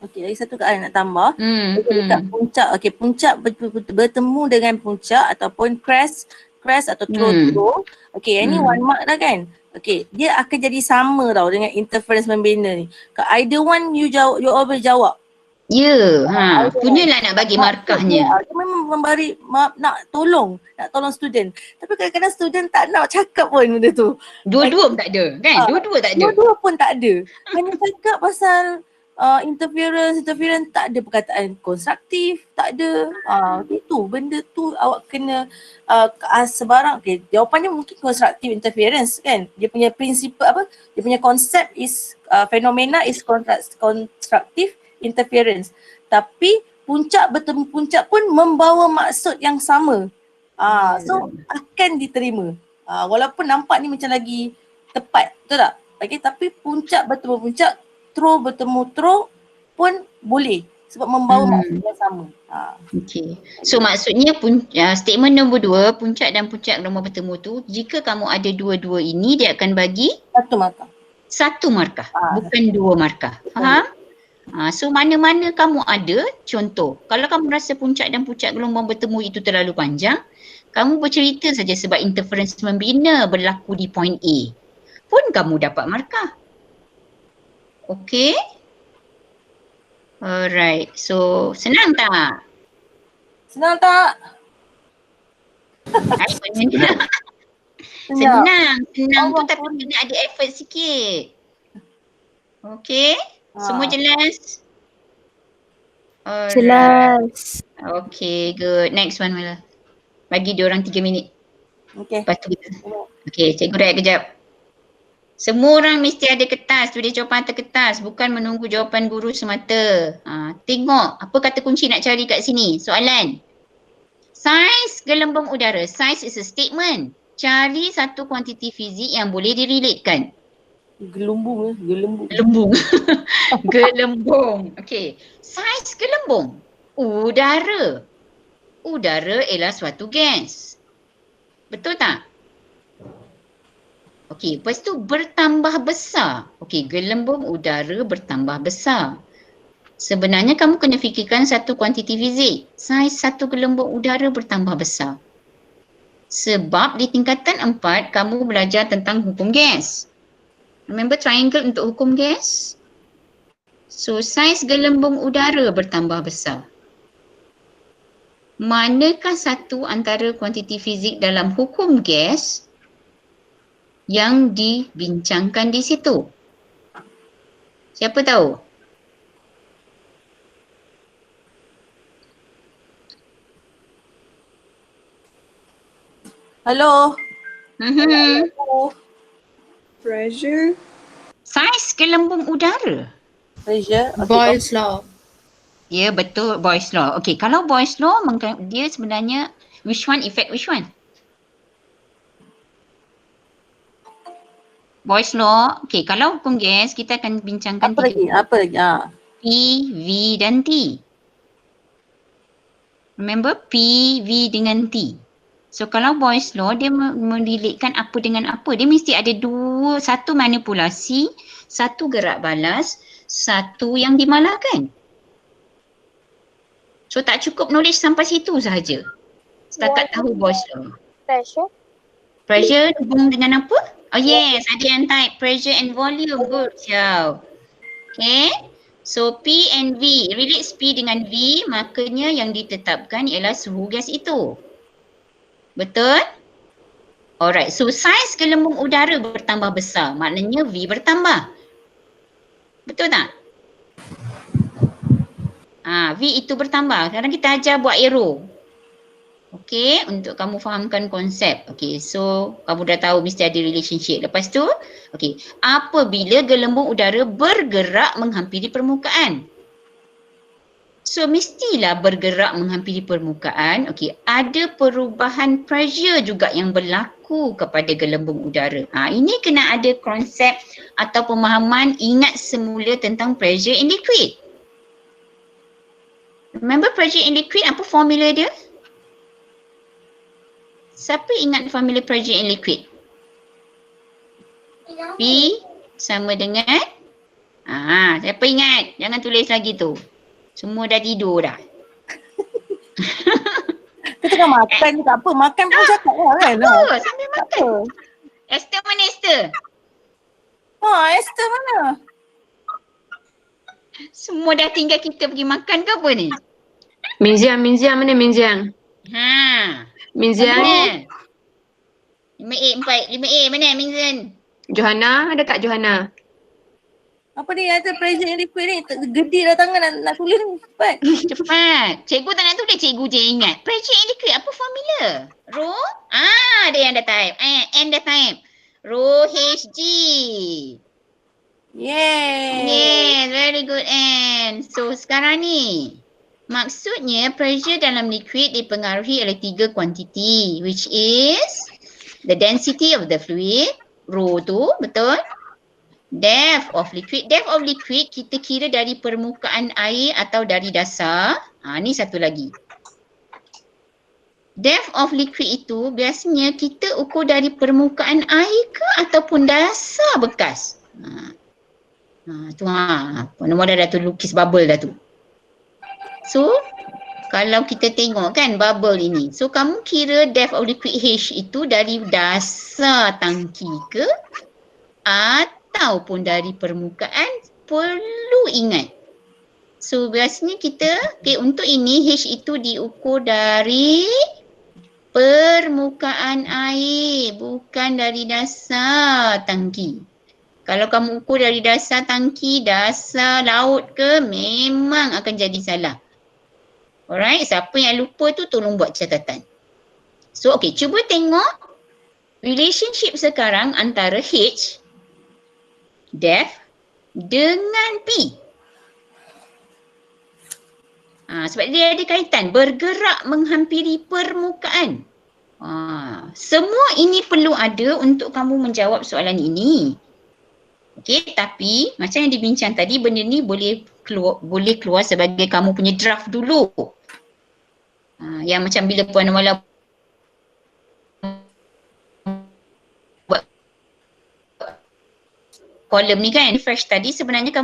Okey, lagi satu soalan nak tambah. Dekat puncak, okey, puncak bertemu dengan puncak ataupun crest atau throw. Okey, yang ni 1 mark dah kan? Okey, dia akan jadi sama tau dengan interference membina ni. Either one you all boleh jawab. Ya, punyalah nak bagi markahnya. Dia memang memberi nak tolong student. Tapi kadang-kadang student tak nak cakap pun benda tu. Dua-dua pun tak ada kan? Dua-dua tak ada. Dua-dua pun tak ada. Hanya cakap pasal interference tak ada perkataan konstruktif, tak ada. Itu benda tu awak kena sebarang. Okay, jawapannya mungkin konstruktif interference kan. Dia punya prinsipal apa? Dia punya konsep is fenomena is konstruktif interference. Tapi puncak bertemu puncak pun membawa maksud yang sama. So akan diterima. Walaupun nampak ni macam lagi tepat, betul tak? Okay, tapi puncak bertemu puncak throw bertemu throw pun boleh sebab membawa maksud yang sama. Okay. So maksudnya statement nombor 2, puncak dan puncak gelombang bertemu tu, jika kamu ada dua-dua ini, dia akan bagi satu markah, bukan 2 markah. Faham? So mana-mana kamu ada, contoh, kalau kamu rasa puncak dan puncak gelombang bertemu itu terlalu panjang, kamu bercerita saja sebab interference membina berlaku di point A, pun kamu dapat markah. Okay? Alright, so senang tak? Senang tak? Senang tu tapi kena ada effort sikit. Okay? Semua jelas? Alright. Jelas. Okay, good. Next one, Mila. Bagi diorang 3 minit. Okay. Lepas tu kita. Okay, cikgu rehat kejap. Semua orang mesti ada kertas, tulis jawapan atas kertas. Bukan menunggu jawapan guru semata. Tengok apa kata kunci nak cari kat sini. Soalan. Saiz gelembung udara. Saiz is a statement. Cari satu kuantiti fizik yang boleh direlatekan. Gelembung. Gelembung. Gelembung. Okay. Saiz gelembung udara. Udara ialah suatu gas. Betul tak? Okey, lepas tu bertambah besar. Okey, gelembung udara bertambah besar. Sebenarnya kamu kena fikirkan satu kuantiti fizik. Saiz satu gelembung udara bertambah besar. Sebab di tingkatan 4 kamu belajar tentang hukum gas. Remember triangle untuk hukum gas? So saiz gelembung udara bertambah besar. Manakah satu antara kuantiti fizik dalam hukum gas yang dibincangkan di situ? Siapa tahu? Hello. Pressure. Saiz gelembung udara. Pressure. Boyle's law. Ya, betul, Boyle's law. Okey, kalau Boyle's law dia sebenarnya which one effect which one? Boyle's law. Okey, kalau hukum gas kita akan bincangkan Apa lagi? P, V dan T. Remember P, V dengan T. So kalau Boyle's law dia merelatekan apa dengan apa. Dia mesti ada satu manipulasi, satu gerak balas, satu yang dimalahkan. So tak cukup knowledge sampai situ sahaja. Setakat tahu Boyle's law. Pressure. Pressure hubung dengan apa? Oh yes, ada yang type pressure and volume. Good, Xiao. Okay. So P and V. Relates P dengan V, makanya yang ditetapkan ialah suhu gas itu. Betul? Alright, so saiz gelembung udara bertambah besar. Maknanya V bertambah. Betul tak? V itu bertambah. Sekarang kita ajar buat arrow. Okay, untuk kamu fahamkan konsep. Okay, so kamu dah tahu mesti ada relationship. Lepas tu, okay, apabila gelembung udara bergerak menghampiri permukaan. So mestilah bergerak menghampiri permukaan, okay, ada perubahan pressure juga yang berlaku kepada gelembung udara. Ini kena ada konsep atau pemahaman ingat semula tentang pressure in liquid. Remember pressure in liquid, apa formula dia? Siapa ingat formula pressure in liquid? P sama dengan siapa ingat? Jangan tulis lagi tu. Semua dah tidur dah. Kita tengah makan ke apa? Makan pun cakap lah kan? Sambil makan. Esther mana Esther? Esther mana? Semua dah tinggal kita pergi makan ke apa ni? Minziang mana Minziang? Minziang. Mana? 5A mana Minziang? Johanna, ada tak Johanna? Apa ni ada pressure in liquid ni? Gedi dah tangan nak tulis ni. Cepat. Cepat. Cikgu tak nak tulis, cikgu je ingat. Pressure in liquid, apa formula? Rho? Ada yang dah type. N dah type. Rho Hg. Yes, very good N. So sekarang ni, maksudnya pressure dalam liquid dipengaruhi oleh 3 kuantiti, which is the density of the fluid, Rho tu, betul? Depth of liquid. Depth of liquid kita kira dari permukaan air atau dari dasar. Ni satu lagi. Depth of liquid itu biasanya kita ukur dari permukaan air ke ataupun dasar bekas. Nombor dah tu lukis bubble dah tu. So, kalau kita tengok kan bubble ini. So, kamu kira depth of liquid H itu dari dasar tangki ke ataupun dari permukaan, perlu ingat. So biasanya kita, untuk ini H itu diukur dari permukaan air, bukan dari dasar tangki. Kalau kamu ukur dari dasar tangki, dasar laut ke, memang akan jadi salah. Alright, siapa yang lupa tu tolong buat catatan. So cuba tengok relationship sekarang antara H, depth dengan P. Sebab dia ada kaitan bergerak menghampiri permukaan. Semua ini perlu ada untuk kamu menjawab soalan ini. Okey, tapi macam yang dibincang tadi, benda ni boleh keluar sebagai kamu punya draft dulu. Yang macam bila Puan Amala buat kolom ni kan, fresh tadi, sebenarnya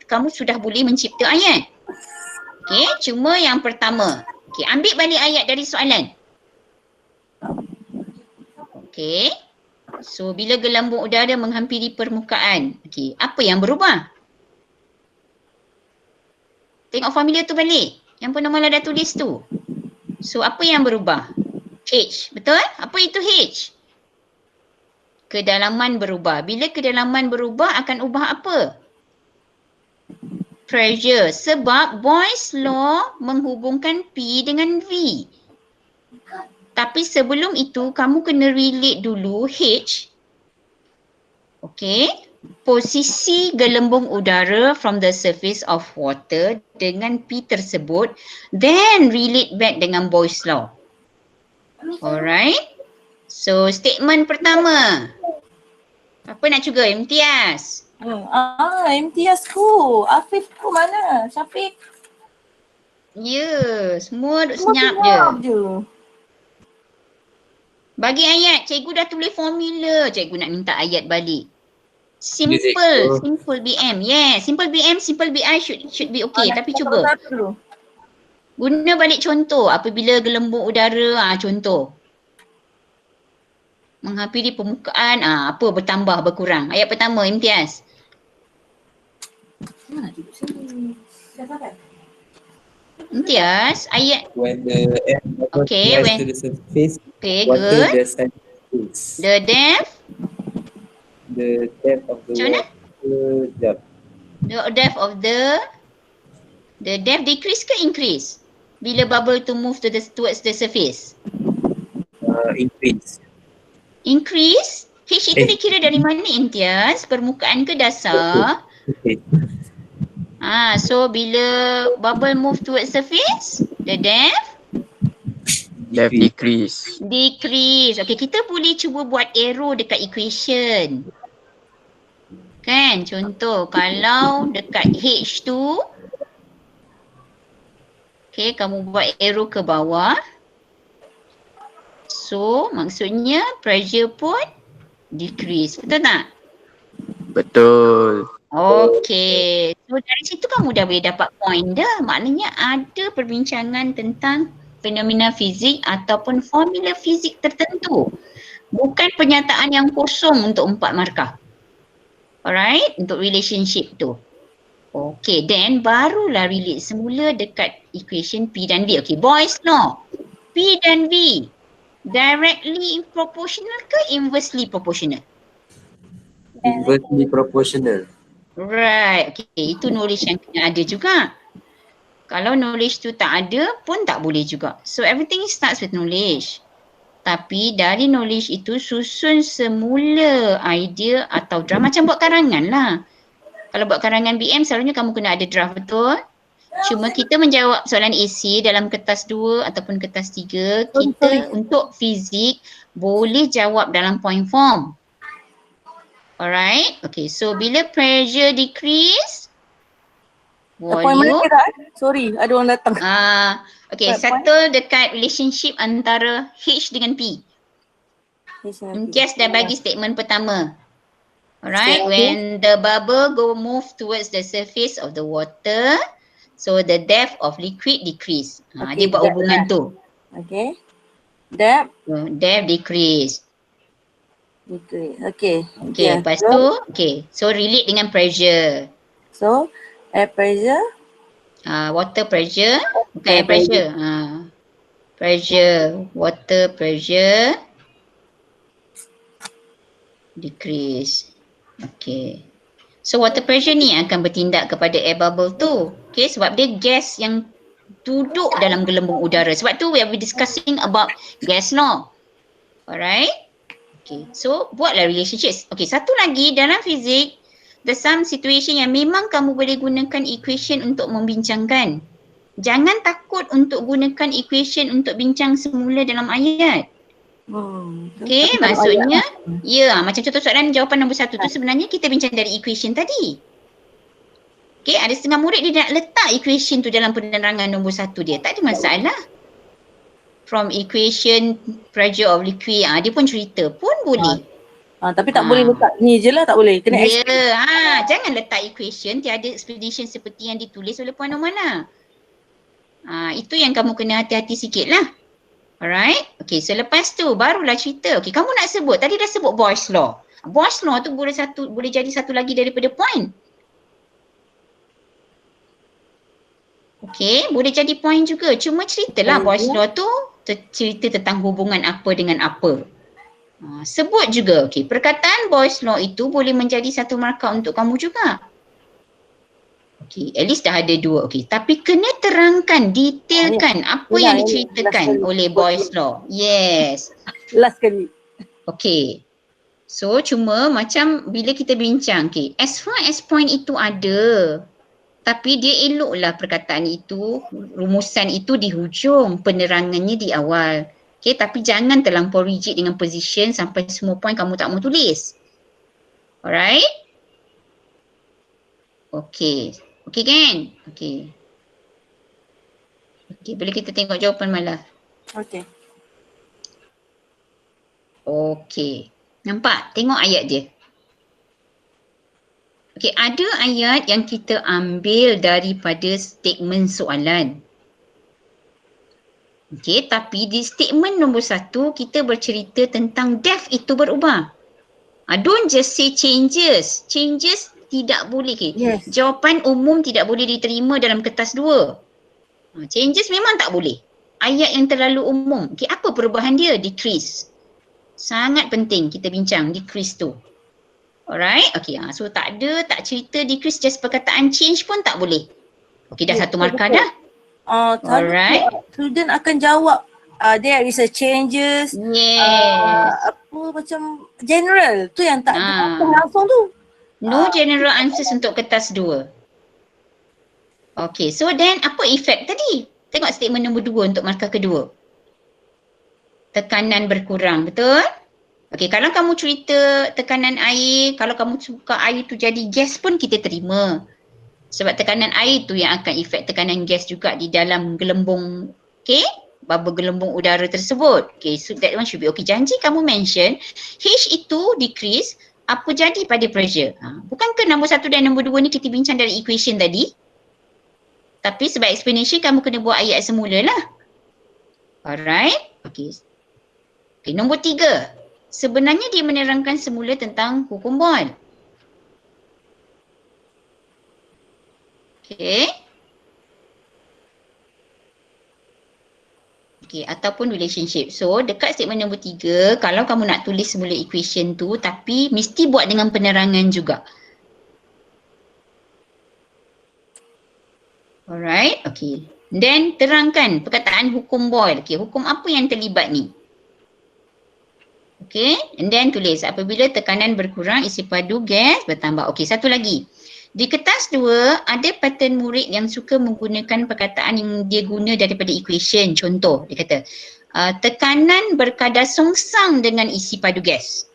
kamu sudah boleh mencipta ayat. Okey, cuma yang pertama. Okey, ambil balik ayat dari soalan. Okey. So, bila gelambung udara menghampiri permukaan, okey, apa yang berubah? Tengok formula tu balik. Yang Puan Amala dah tulis tu. So, apa yang berubah? H, betul? Apa itu H? Kedalaman berubah. Bila kedalaman berubah, akan ubah apa? Pressure, sebab Boyle's law menghubungkan P dengan V. Tapi sebelum itu kamu kena relate dulu H. Okay. Posisi gelembung udara from the surface of water dengan P tersebut, then relate back dengan Boyle's law. Alright. So statement pertama. Apa nak juga? Imtiaz. Imtiaz ku. Afif ku mana? Syafiq. Ya, semua duk senyap je. Bagi ayat, cikgu dah tulis formula. Cikgu nak minta ayat balik. Simple BM. Yeah, simple BM, simple BI should be okay. Tapi cuba. Guna balik contoh. Apabila gelembung udara, contoh. Menghampiri permukaan, apa bertambah, berkurang. Ayat pertama, Imtiaz. Imtiaz, ayat. When the air okay, rise to the surface, okay, what good. does the sun is? The depth. The depth of the Macam mana? water depth. The depth of the depth decrease ke increase? Bila bubble to move towards the surface? Increase. Increase? H itu dikira dari mana, Imtiaz? Permukaan ke dasar? Okay. So bila bubble move towards surface, the depth? Depth decrease. Decrease. Okay, kita boleh cuba buat arrow dekat equation. Kan, contoh kalau dekat H tu, okay, kamu buat arrow ke bawah. So, maksudnya pressure pun decrease. Betul tak? Betul. Okay. So, dari situ kamu dah boleh dapat point dah. Maknanya ada perbincangan tentang fenomena fizik ataupun formula fizik tertentu. Bukan pernyataan yang kosong untuk 4 markah. Alright? Untuk relationship tu. Okay. Then, barulah relate semula dekat equation P dan V. Okay. Boyle's law. P dan V. Directly proportional ke inversely proportional? Inversely proportional. Right. Okay. Itu knowledge yang kena ada juga. Kalau knowledge tu tak ada pun tak boleh juga. So everything starts with knowledge. Tapi dari knowledge itu susun semula idea atau draft. Macam buat karangan lah. Kalau buat karangan BM selalunya kamu kena ada draft, betul? Cuma kita menjawab soalan AC dalam kertas 2 ataupun kertas 3. Kita untuk fizik boleh jawab dalam point form. Alright. Okay, so bila pressure decrease, Point mana volume. kita? Sorry, ada orang datang. Okay, Point. settle dekat relationship antara H dengan P. Just dah bagi statement pertama. Alright, when the bubble move towards the surface of the water, so the depth of liquid decrease. Dia buat hubungan tu. Okay. Depth. So, depth decrease. Okay. Okay, lepas tu, okay. So relate dengan pressure. So, air pressure. Water pressure. Bukan air pressure. Pressure. Water pressure decrease. Okay. So water pressure ni akan bertindak kepada air bubble tu. Okay, sebab dia gas yang duduk dalam gelembung udara. Sebab tu we are discussing about gas law. Alright. Okay, so buatlah relationships. Okay, satu lagi dalam fizik, there's some situation yang memang kamu boleh gunakan equation untuk membincangkan. Jangan takut untuk gunakan equation untuk bincang semula dalam ayat. Okay, maksudnya, macam contoh soalan jawapan nombor 1 tu sebenarnya kita bincang dari equation tadi. Okay, ada setengah murid dia nak letak equation tu dalam penerangan nombor 1 dia. Tak ada masalah. From equation pressure of liquid, dia pun cerita pun boleh. Tapi tak boleh letak ni je lah, tak boleh. Kena jangan letak equation tiada explanation seperti yang ditulis oleh Puan Nomana. Itu yang kamu kena hati-hati sikit lah. Alright. Okay, so lepas tu barulah cerita. Okay, kamu nak sebut. Tadi dah sebut Boyle's law. Boyle's law tu boleh jadi satu lagi daripada point. Okay, boleh jadi point juga. Cuma ceritalah Boyle's law tu cerita tentang hubungan apa dengan apa. Sebut juga. Okay, perkataan Boyle's law itu boleh menjadi satu markah untuk kamu juga. Okay, at least dah ada 2. Okay, tapi kena terangkan, detailkan apa yang diceritakan oleh Boyle's law. Yes. Last kali. Okay. So, cuma macam bila kita bincang, okay, as far as point itu ada, tapi dia eloklah perkataan itu, rumusan itu di hujung, penerangannya di awal. Okay, tapi jangan terlampau rigid dengan position sampai semua point kamu tak mau tulis. Alright? Okay. Okay kan? Okay. Okay, boleh kita tengok jawapan malah. Okay. Okay. Nampak? Tengok ayat dia. Okay, ada ayat yang kita ambil daripada statement soalan. Okay, tapi di statement nombor 1 kita bercerita tentang depth itu berubah. Don't just say changes. Changes tidak boleh. Okay. Yes. Jawapan umum tidak boleh diterima dalam kertas 2. Changes memang tak boleh. Ayat yang terlalu umum. Okay, apa perubahan dia? Decrease. Sangat penting kita bincang decrease tu. Alright, okay. So tak cerita decrease, just perkataan change pun tak boleh. Okay, dah satu markah dah. Alright. Student akan jawab there is a changes. Yes. Apa macam general tu yang tak langsung tu. No general answers untuk kertas 2. Okay, so then apa efek tadi? Tengok statement nombor 2 untuk markah kedua. Tekanan berkurang, betul? Okay, kalau kamu cerita tekanan air, kalau kamu suka air tu jadi gas pun kita terima. Sebab tekanan air tu yang akan efek tekanan gas juga di dalam gelembung, okay? Bubble gelembung udara tersebut. Okay, so that one should be okay. Janji kamu mention, H itu decrease, apa jadi pada pressure? Bukankah nombor 1 dan nombor 2 ni kita bincang dari equation tadi? Tapi sebab explanation kamu kena buat ayat semula lah. Alright. Okay. Okay, nombor 3. Sebenarnya dia menerangkan semula tentang hukum Boyle. Okay. Okay, ataupun relationship. So, dekat statement nombor 3, kalau kamu nak tulis semula equation tu, tapi mesti buat dengan penerangan juga. Alright, okay. Then, terangkan perkataan hukum Boyle. Okay, hukum apa yang terlibat ni? Okay, and then tulis apabila tekanan berkurang, isi padu gas bertambah. Okay, satu lagi. Di kertas 2, ada pattern murid yang suka menggunakan perkataan yang dia guna daripada equation. Contoh, dia kata, tekanan berkadar songsang dengan isi padu gas.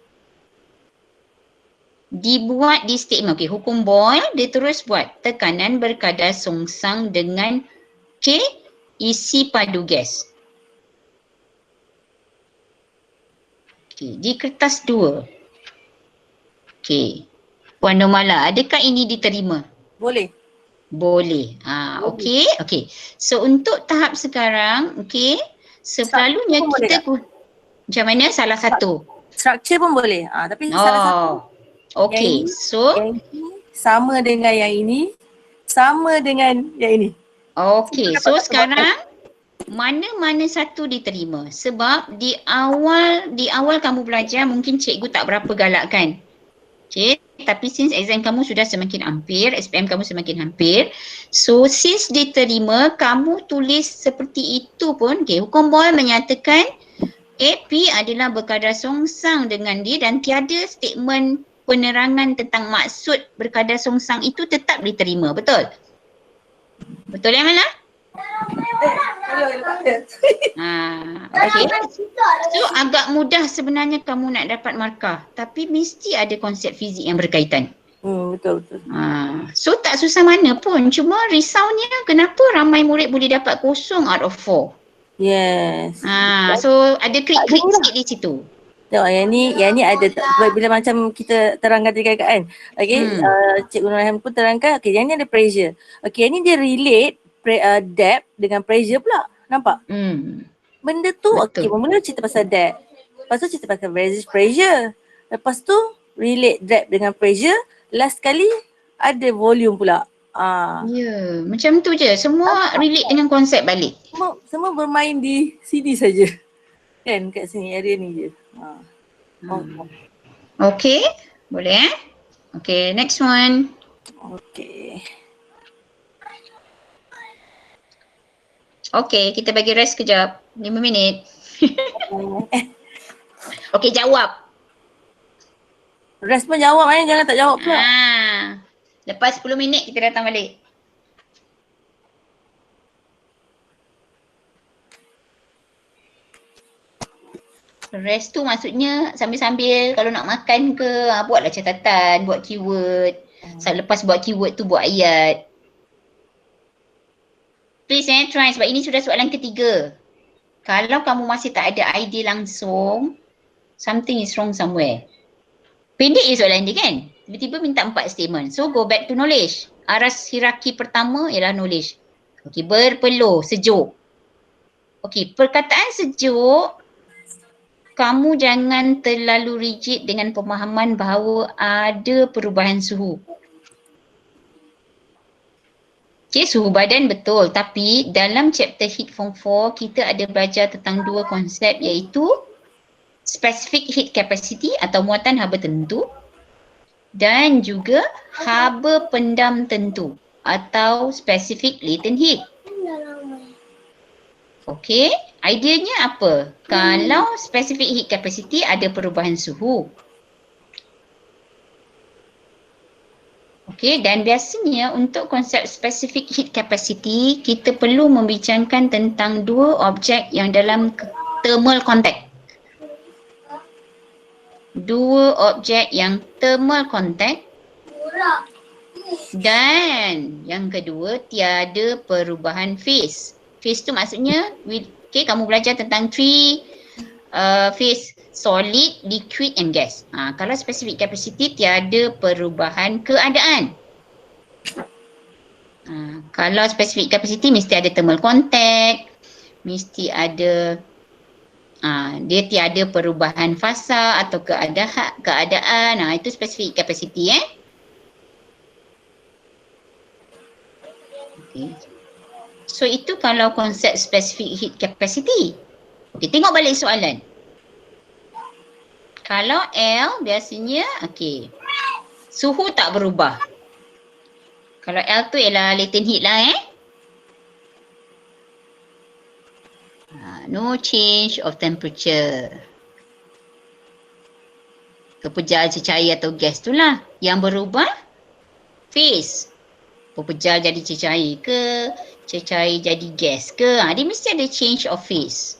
dibuat di statement. Okey, hukum Boyle dia terus buat tekanan berkadar songsang dengan K isi padu gas. Okey, di kertas 2. Okey. Puan Normala, adakah ini diterima? Boleh. Boleh. Okey. Okey. So untuk tahap sekarang, okey, selalunya Boleh kita tak? macam mana salah satu? Structure pun boleh. Tapi salah satu Okey. So yang ini sama dengan yang ini, sama dengan yang ini. okey. So sekarang mana-mana satu diterima sebab di awal kamu belajar mungkin cikgu tak berapa galakkan. Okey, tapi since exam kamu sudah semakin hampir, SPM kamu semakin hampir, so since diterima kamu tulis seperti itu pun. Okey, hukum Boyle menyatakan AP adalah berkadar songsang dengan D dan tiada statement penerangan tentang maksud berkadar songsang itu tetap diterima. Betul? Betul ya Mala? Okay. So agak mudah sebenarnya kamu nak dapat markah, tapi mesti ada konsep fizik yang berkaitan. Betul. So tak susah mana pun, cuma risaunya kenapa ramai murid boleh dapat 0 out of 4. Yes. So ada klik-klik sikit di situ. Tengok yang ni ada bila macam kita terangkan tadi kan. Okey, Cikgu Nurham pun terangkan, okey yang ni ada pressure. Okey, yang ni dia relate depth dengan pressure pula. Nampak? Benda tu okey, mula cerita pasal depth. Lepas tu cerita pasal resist pressure. Lepas tu relate depth dengan pressure. Last kali ada volume pula. Ya, macam tu je. Semua relate dengan konsep balik. Semua bermain di sini saja. Kan kat sini area ni je. Okay, boleh Okay, next one. Okay. Okay, kita bagi rest kejap. 5 minit. Okay, jawab. Rest pun jawab jangan tak jawab pula. Lepas 10 minit kita datang balik. Rest tu maksudnya sambil-sambil kalau nak makan ke, buatlah catatan, buat keyword. Lepas buat keyword tu buat ayat. Please try sebab ini sudah soalan ketiga. Kalau kamu masih tak ada idea langsung, something is wrong somewhere. Pendek je soalan dia kan? Tiba-tiba minta 4 statement. So go back to knowledge. Aras hierarki pertama ialah knowledge. Okay, berpeluh, sejuk. Okay, perkataan sejuk, kamu jangan terlalu rigid dengan pemahaman bahawa ada perubahan suhu. Okay, suhu badan betul, tapi dalam chapter Heat Form 4 kita ada belajar tentang 2 konsep iaitu specific heat capacity atau muatan haba tentu dan juga haba pendam tentu atau specific latent heat. Okay, ideanya apa? Kalau specific heat capacity ada perubahan suhu. Okay, dan biasanya untuk konsep specific heat capacity, kita perlu membincangkan tentang 2 objek yang dalam thermal contact. 2 objek yang thermal contact dan yang kedua tiada perubahan phase. Phase tu maksudnya, okay, kamu belajar tentang 3 phase, solid, liquid and gas. Kalau specific capacity tiada perubahan keadaan. Kalau specific capacity mesti ada thermal contact, mesti ada dia tiada perubahan fasa atau keadaan. Itu specific capacity Okay. So itu kalau konsep specific heat capacity. Okay, tengok balik soalan. Kalau L biasanya suhu tak berubah. Kalau L tu ialah latent heat lah no change of temperature. Kepejar cecair atau gas tu lah. Yang berubah phase. Pepejar jadi cecair ke, cecair jadi gas ke. Dia mesti ada change of phase.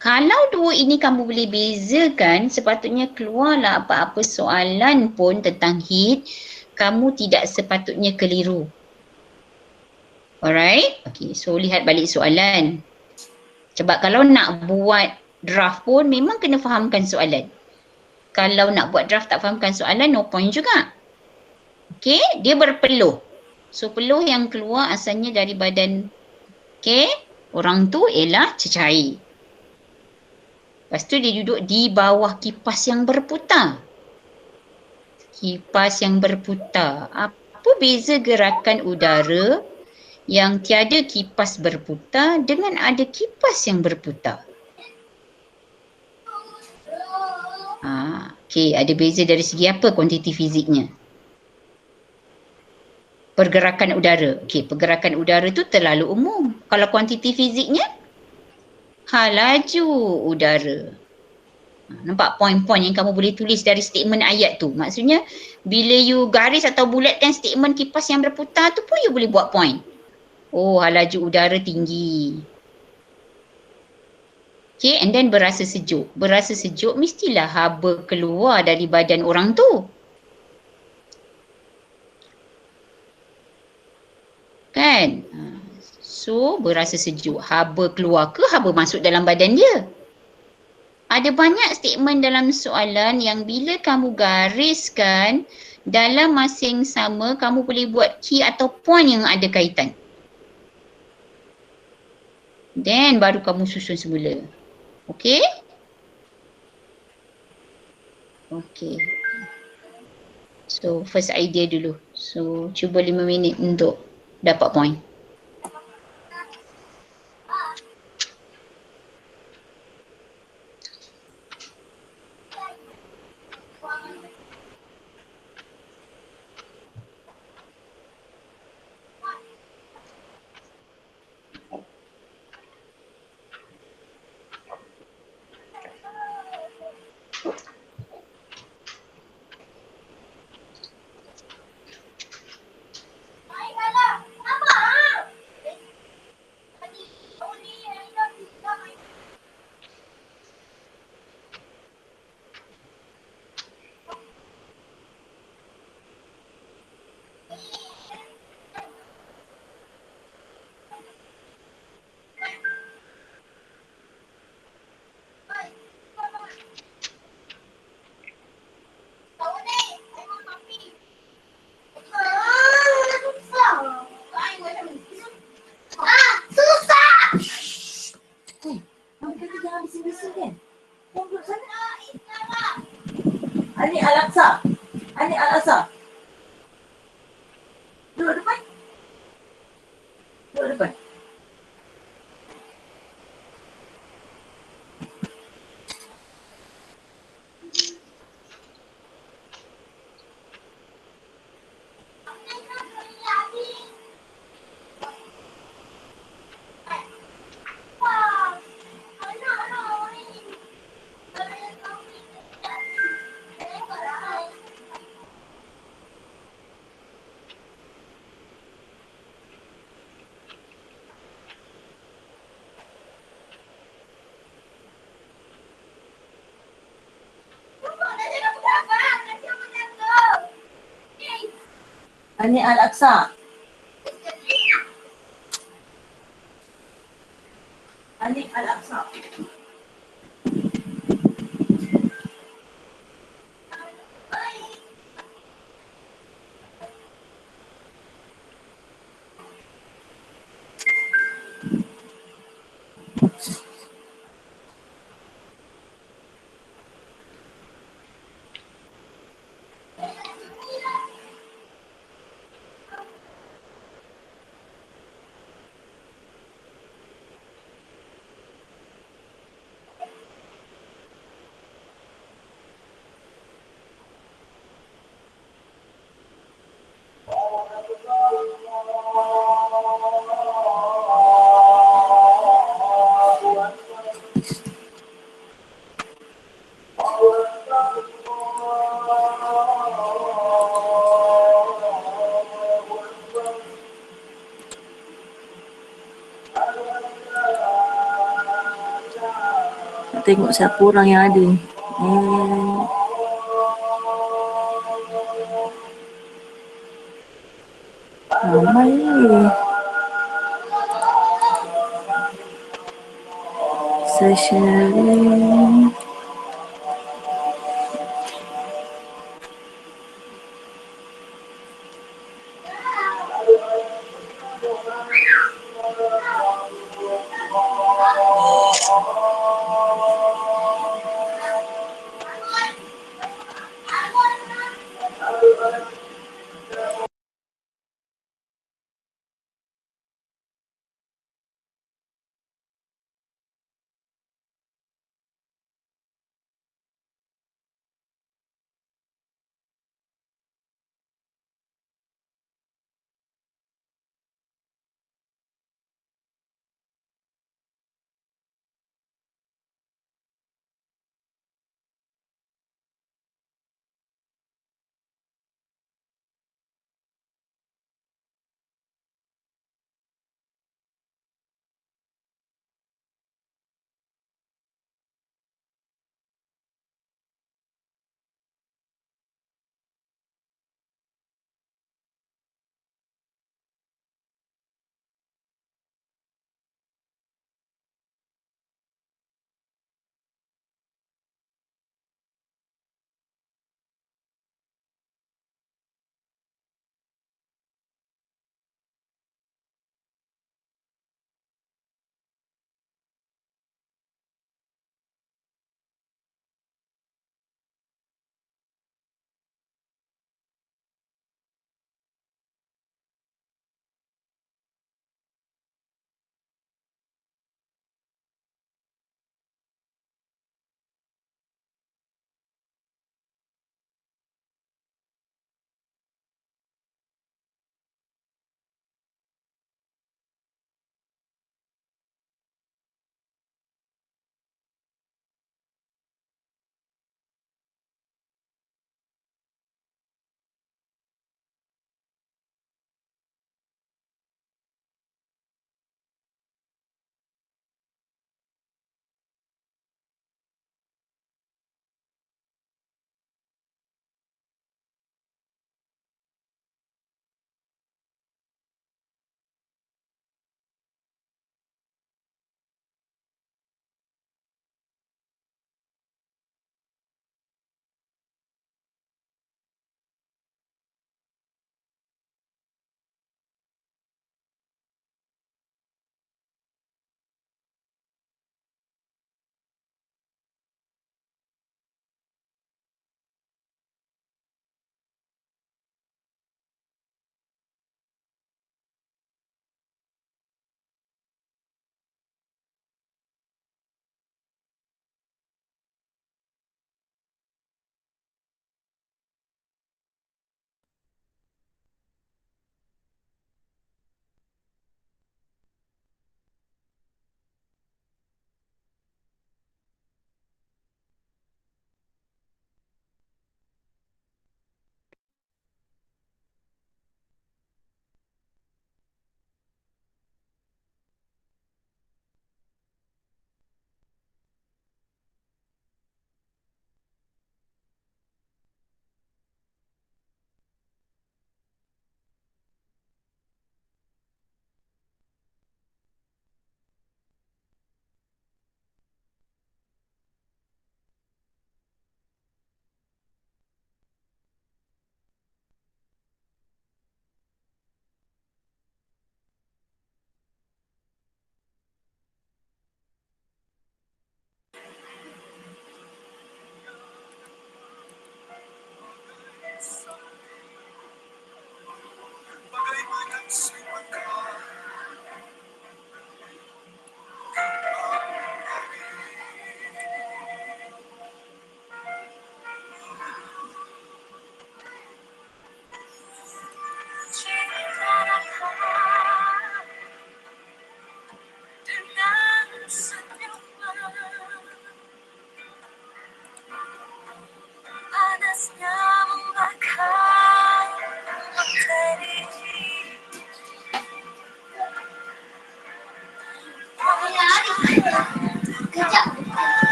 Kalau dua ini kamu boleh bezakan, sepatutnya keluarlah apa-apa soalan pun tentang heat, kamu tidak sepatutnya keliru. Alright? Okay, so lihat balik soalan. Sebab kalau nak buat draft pun memang kena fahamkan soalan. Kalau nak buat draft tak fahamkan soalan, no point juga. Okay, dia berpeluh. So peluh yang keluar asalnya dari badan orang tu ialah cecair. Lepas tu dia duduk di bawah kipas yang berputar. Kipas yang berputar. Apa beza gerakan udara yang tiada kipas berputar dengan ada kipas yang berputar? Okay, ada beza dari segi apa kuantiti fiziknya? Pergerakan udara. Okay, pergerakan udara tu terlalu umum. Kalau kuantiti fiziknya, laju udara. Nampak poin-poin yang kamu boleh tulis dari statement ayat tu. Maksudnya, bila you garis atau bulatkan statement kipas yang berputar tu pun you boleh buat poin. Oh, laju udara tinggi. Okay, and then berasa sejuk. Berasa sejuk mestilah haba keluar dari badan orang tu. Kan? So, berasa sejuk. Haba keluar ke haba masuk dalam badan dia? Ada banyak statement dalam soalan yang bila kamu gariskan dalam masa yang sama, kamu boleh buat key atau point yang ada kaitan. Then baru kamu susun semula. Okay? Okay. So, first idea dulu. So, cuba 5 minit untuk dapat point. Anik Al-Aqsa. Anik Al-Aqsa. Duduk depan. Duduk depan. Anik Al-Aqsa. Anik Al-Aqsa. tengok siapa orang yang ada. Ramai ni. Sharing.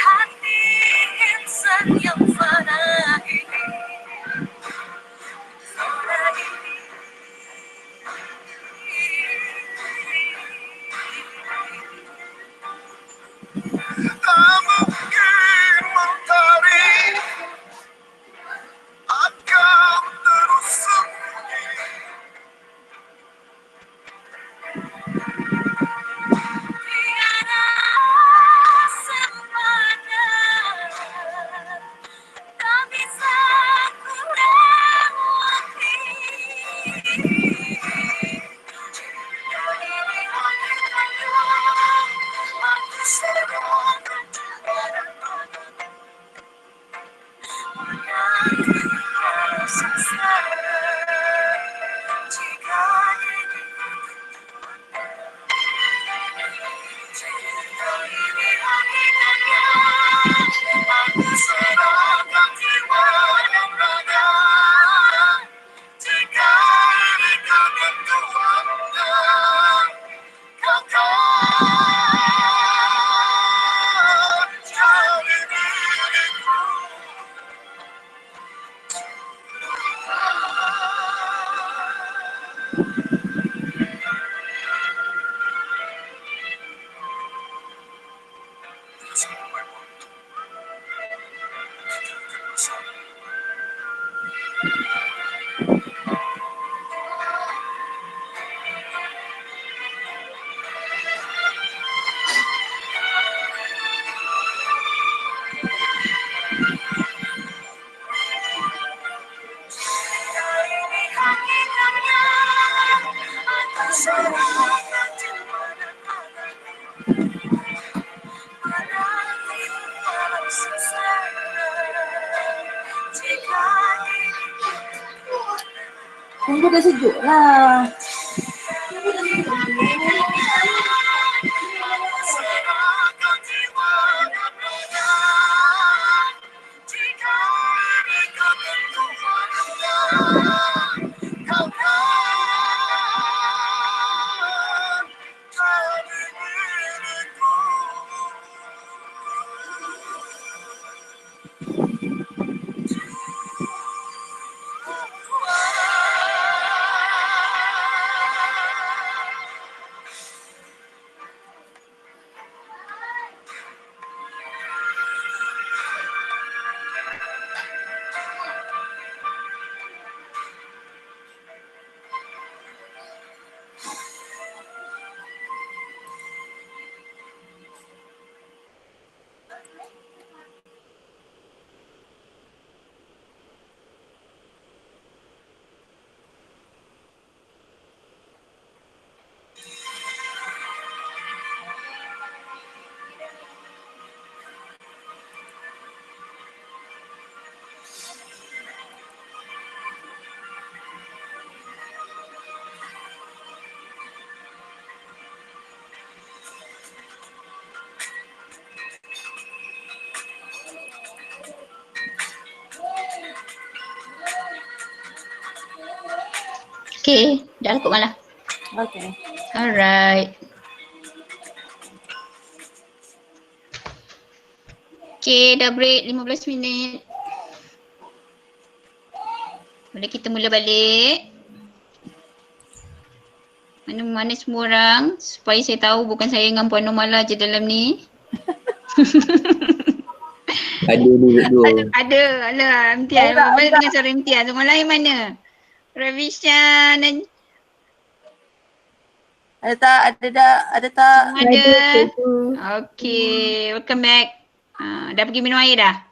hati insan yang fana ini, fana ini. Tak mungkin mentari akan terus sembunyi. Tiada sempana tak bisa ku lewati. Dari hati aku serahkan kepadamu. Menanti rasa sayang jika ini. Jika ini hakikatnya, aku serahkan jiwa dan raga. Jika ini ketentuannya, kau kan jadi milikku. Jika ini hakikatnya, aku serahkan jiwa dan ragaku. Menanti rasa sayang jika ini ketentuannya. Tunggu dah sejuk lah. Serahkan jiwa dan raga. Jika ini ketentuannya, kau kan jadi milikku. Okay, dah cukup malah. Okay. Alright. Okay, dah break 15 minit. Boleh kita mula balik. Mana-mana semua orang supaya saya tahu bukan saya dengan Puan Nomala je dalam ni. Ada ni tu. Ada, alah Imtiaz. Balik dengan suara Imtiaz. Orang lain mana? Ravishan dan Ada tak? Ada tak? ada. Okay, welcome back. Dah pergi minum air dah?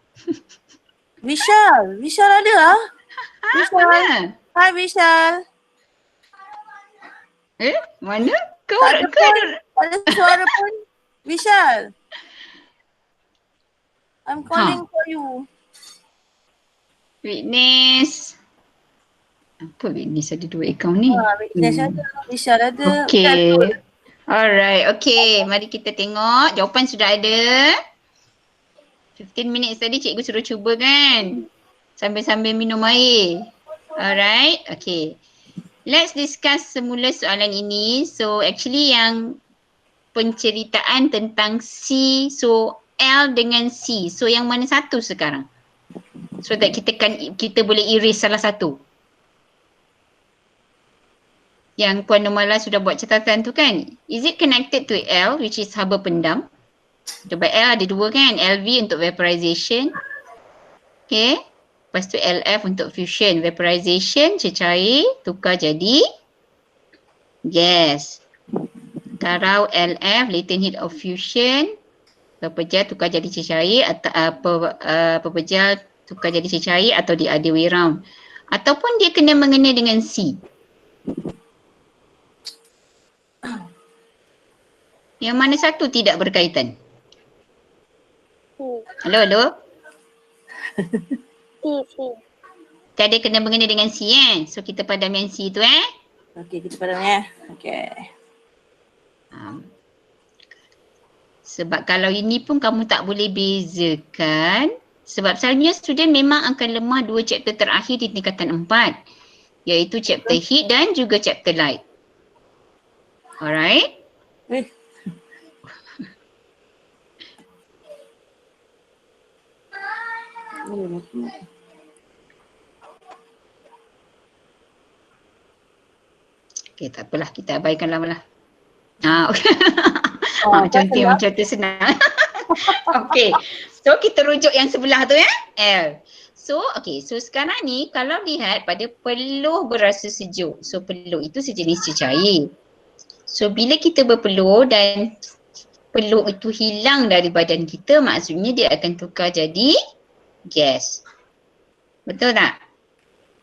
Vishal ada lah. Mana? Hai Vishal. Mana? Kau Tak ada kau pun. Ada suara pun. Vishal. I'm calling for you. Witness. Apa witness ada 2 akaun ni? Witness ada. Vishal ada. Okay. Alright, okay. Mari kita tengok. Jawapan sudah ada. 15 minutes tadi cikgu suruh cuba kan? Sambil-sambil minum air. Alright, okay. Let's discuss semula soalan ini. So actually yang penceritaan tentang C, so L dengan C. So yang mana satu sekarang? So that kita boleh erase salah satu. Yang Puan Normala sudah buat catatan tu kan? Is it connected to L which is haba pendam? Coba L ada dua kan? LV untuk vaporization. Okay. Lepas tu LF untuk fusion. Vaporization, cecair, tukar jadi gas. Kalau LF, latent heat of fusion, pepejal tukar jadi cecair atau pepejal tukar jadi cecair atau the other way round. Ataupun dia kena mengena dengan C. Yang mana satu tidak berkaitan? Hello? Tiada kena mengena dengan C So kita padam yang C tu Okey, kita padam ya. Okey. Sebab kalau ini pun kamu tak boleh bezakan. Sebab selalunya student memang akan lemah dua chapter terakhir di tingkatan 4. Iaitu chapter heat dan juga chapter light. Alright? Okay, tak apalah. Kita abaikan lama-lah. Okay. Macam tu senang. Okay. So, kita rujuk yang sebelah tu L. So, okay. So, sekarang ni kalau lihat pada peluh berasa sejuk. So, peluh itu sejenis cecair. So, bila kita berpeluh dan peluh itu hilang dari badan kita, maksudnya dia akan tukar jadi gas. Betul tak?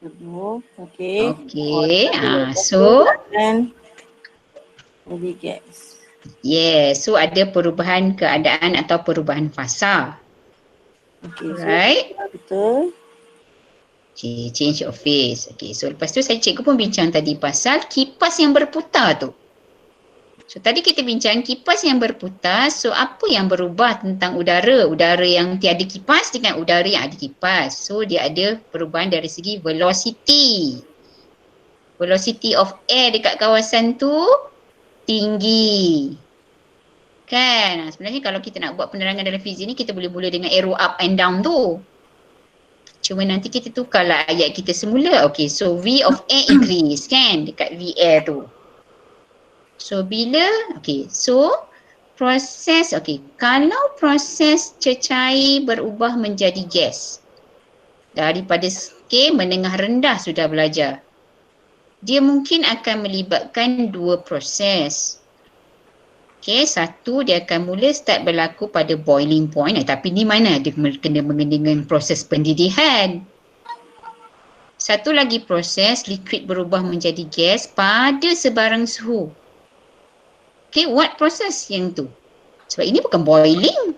Okey. Okey. So jadi gas. Yes, so ada perubahan keadaan atau perubahan fasa. Okey. Right? Betul. Okay, change of phase. Okay, so lepas tu cikgu pun bincang tadi pasal kipas yang berputar tu. So tadi kita bincang kipas yang berputar, so apa yang berubah tentang udara? Udara yang tiada kipas dengan udara yang ada kipas. So dia ada perubahan dari segi velocity. Velocity of air dekat kawasan tu tinggi. Kan? Sebenarnya kalau kita nak buat penerangan dalam fizik ni, kita boleh mula dengan arrow up and down tu. Cuma nanti kita tukarlah ayat kita semula. Okay, so V of air increase kan dekat V air tu. So bila, okay, so proses, okay, kalau proses cecair berubah menjadi gas daripada skala menengah rendah sudah belajar, dia mungkin akan melibatkan dua proses. Okay, satu dia akan mula start berlaku pada boiling point, tapi ni mana dia kena mengenai dengan proses pendidih. Satu lagi proses liquid berubah menjadi gas pada sebarang suhu. Okay, what process yang tu? Sebab ini bukan boiling.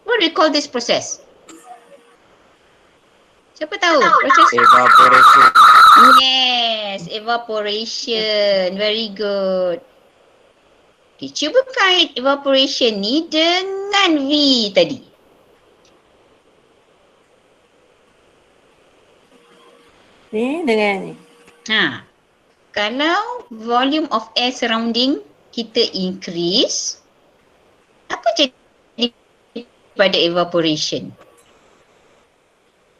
What do we call this process? Siapa tahu? Proses Evaporation. Yes, evaporation. Very good. Okay, cuba kait evaporation ni dengan V tadi. Ni dengan ni. Kalau volume of air surrounding kita increase, apa jadi pada evaporation?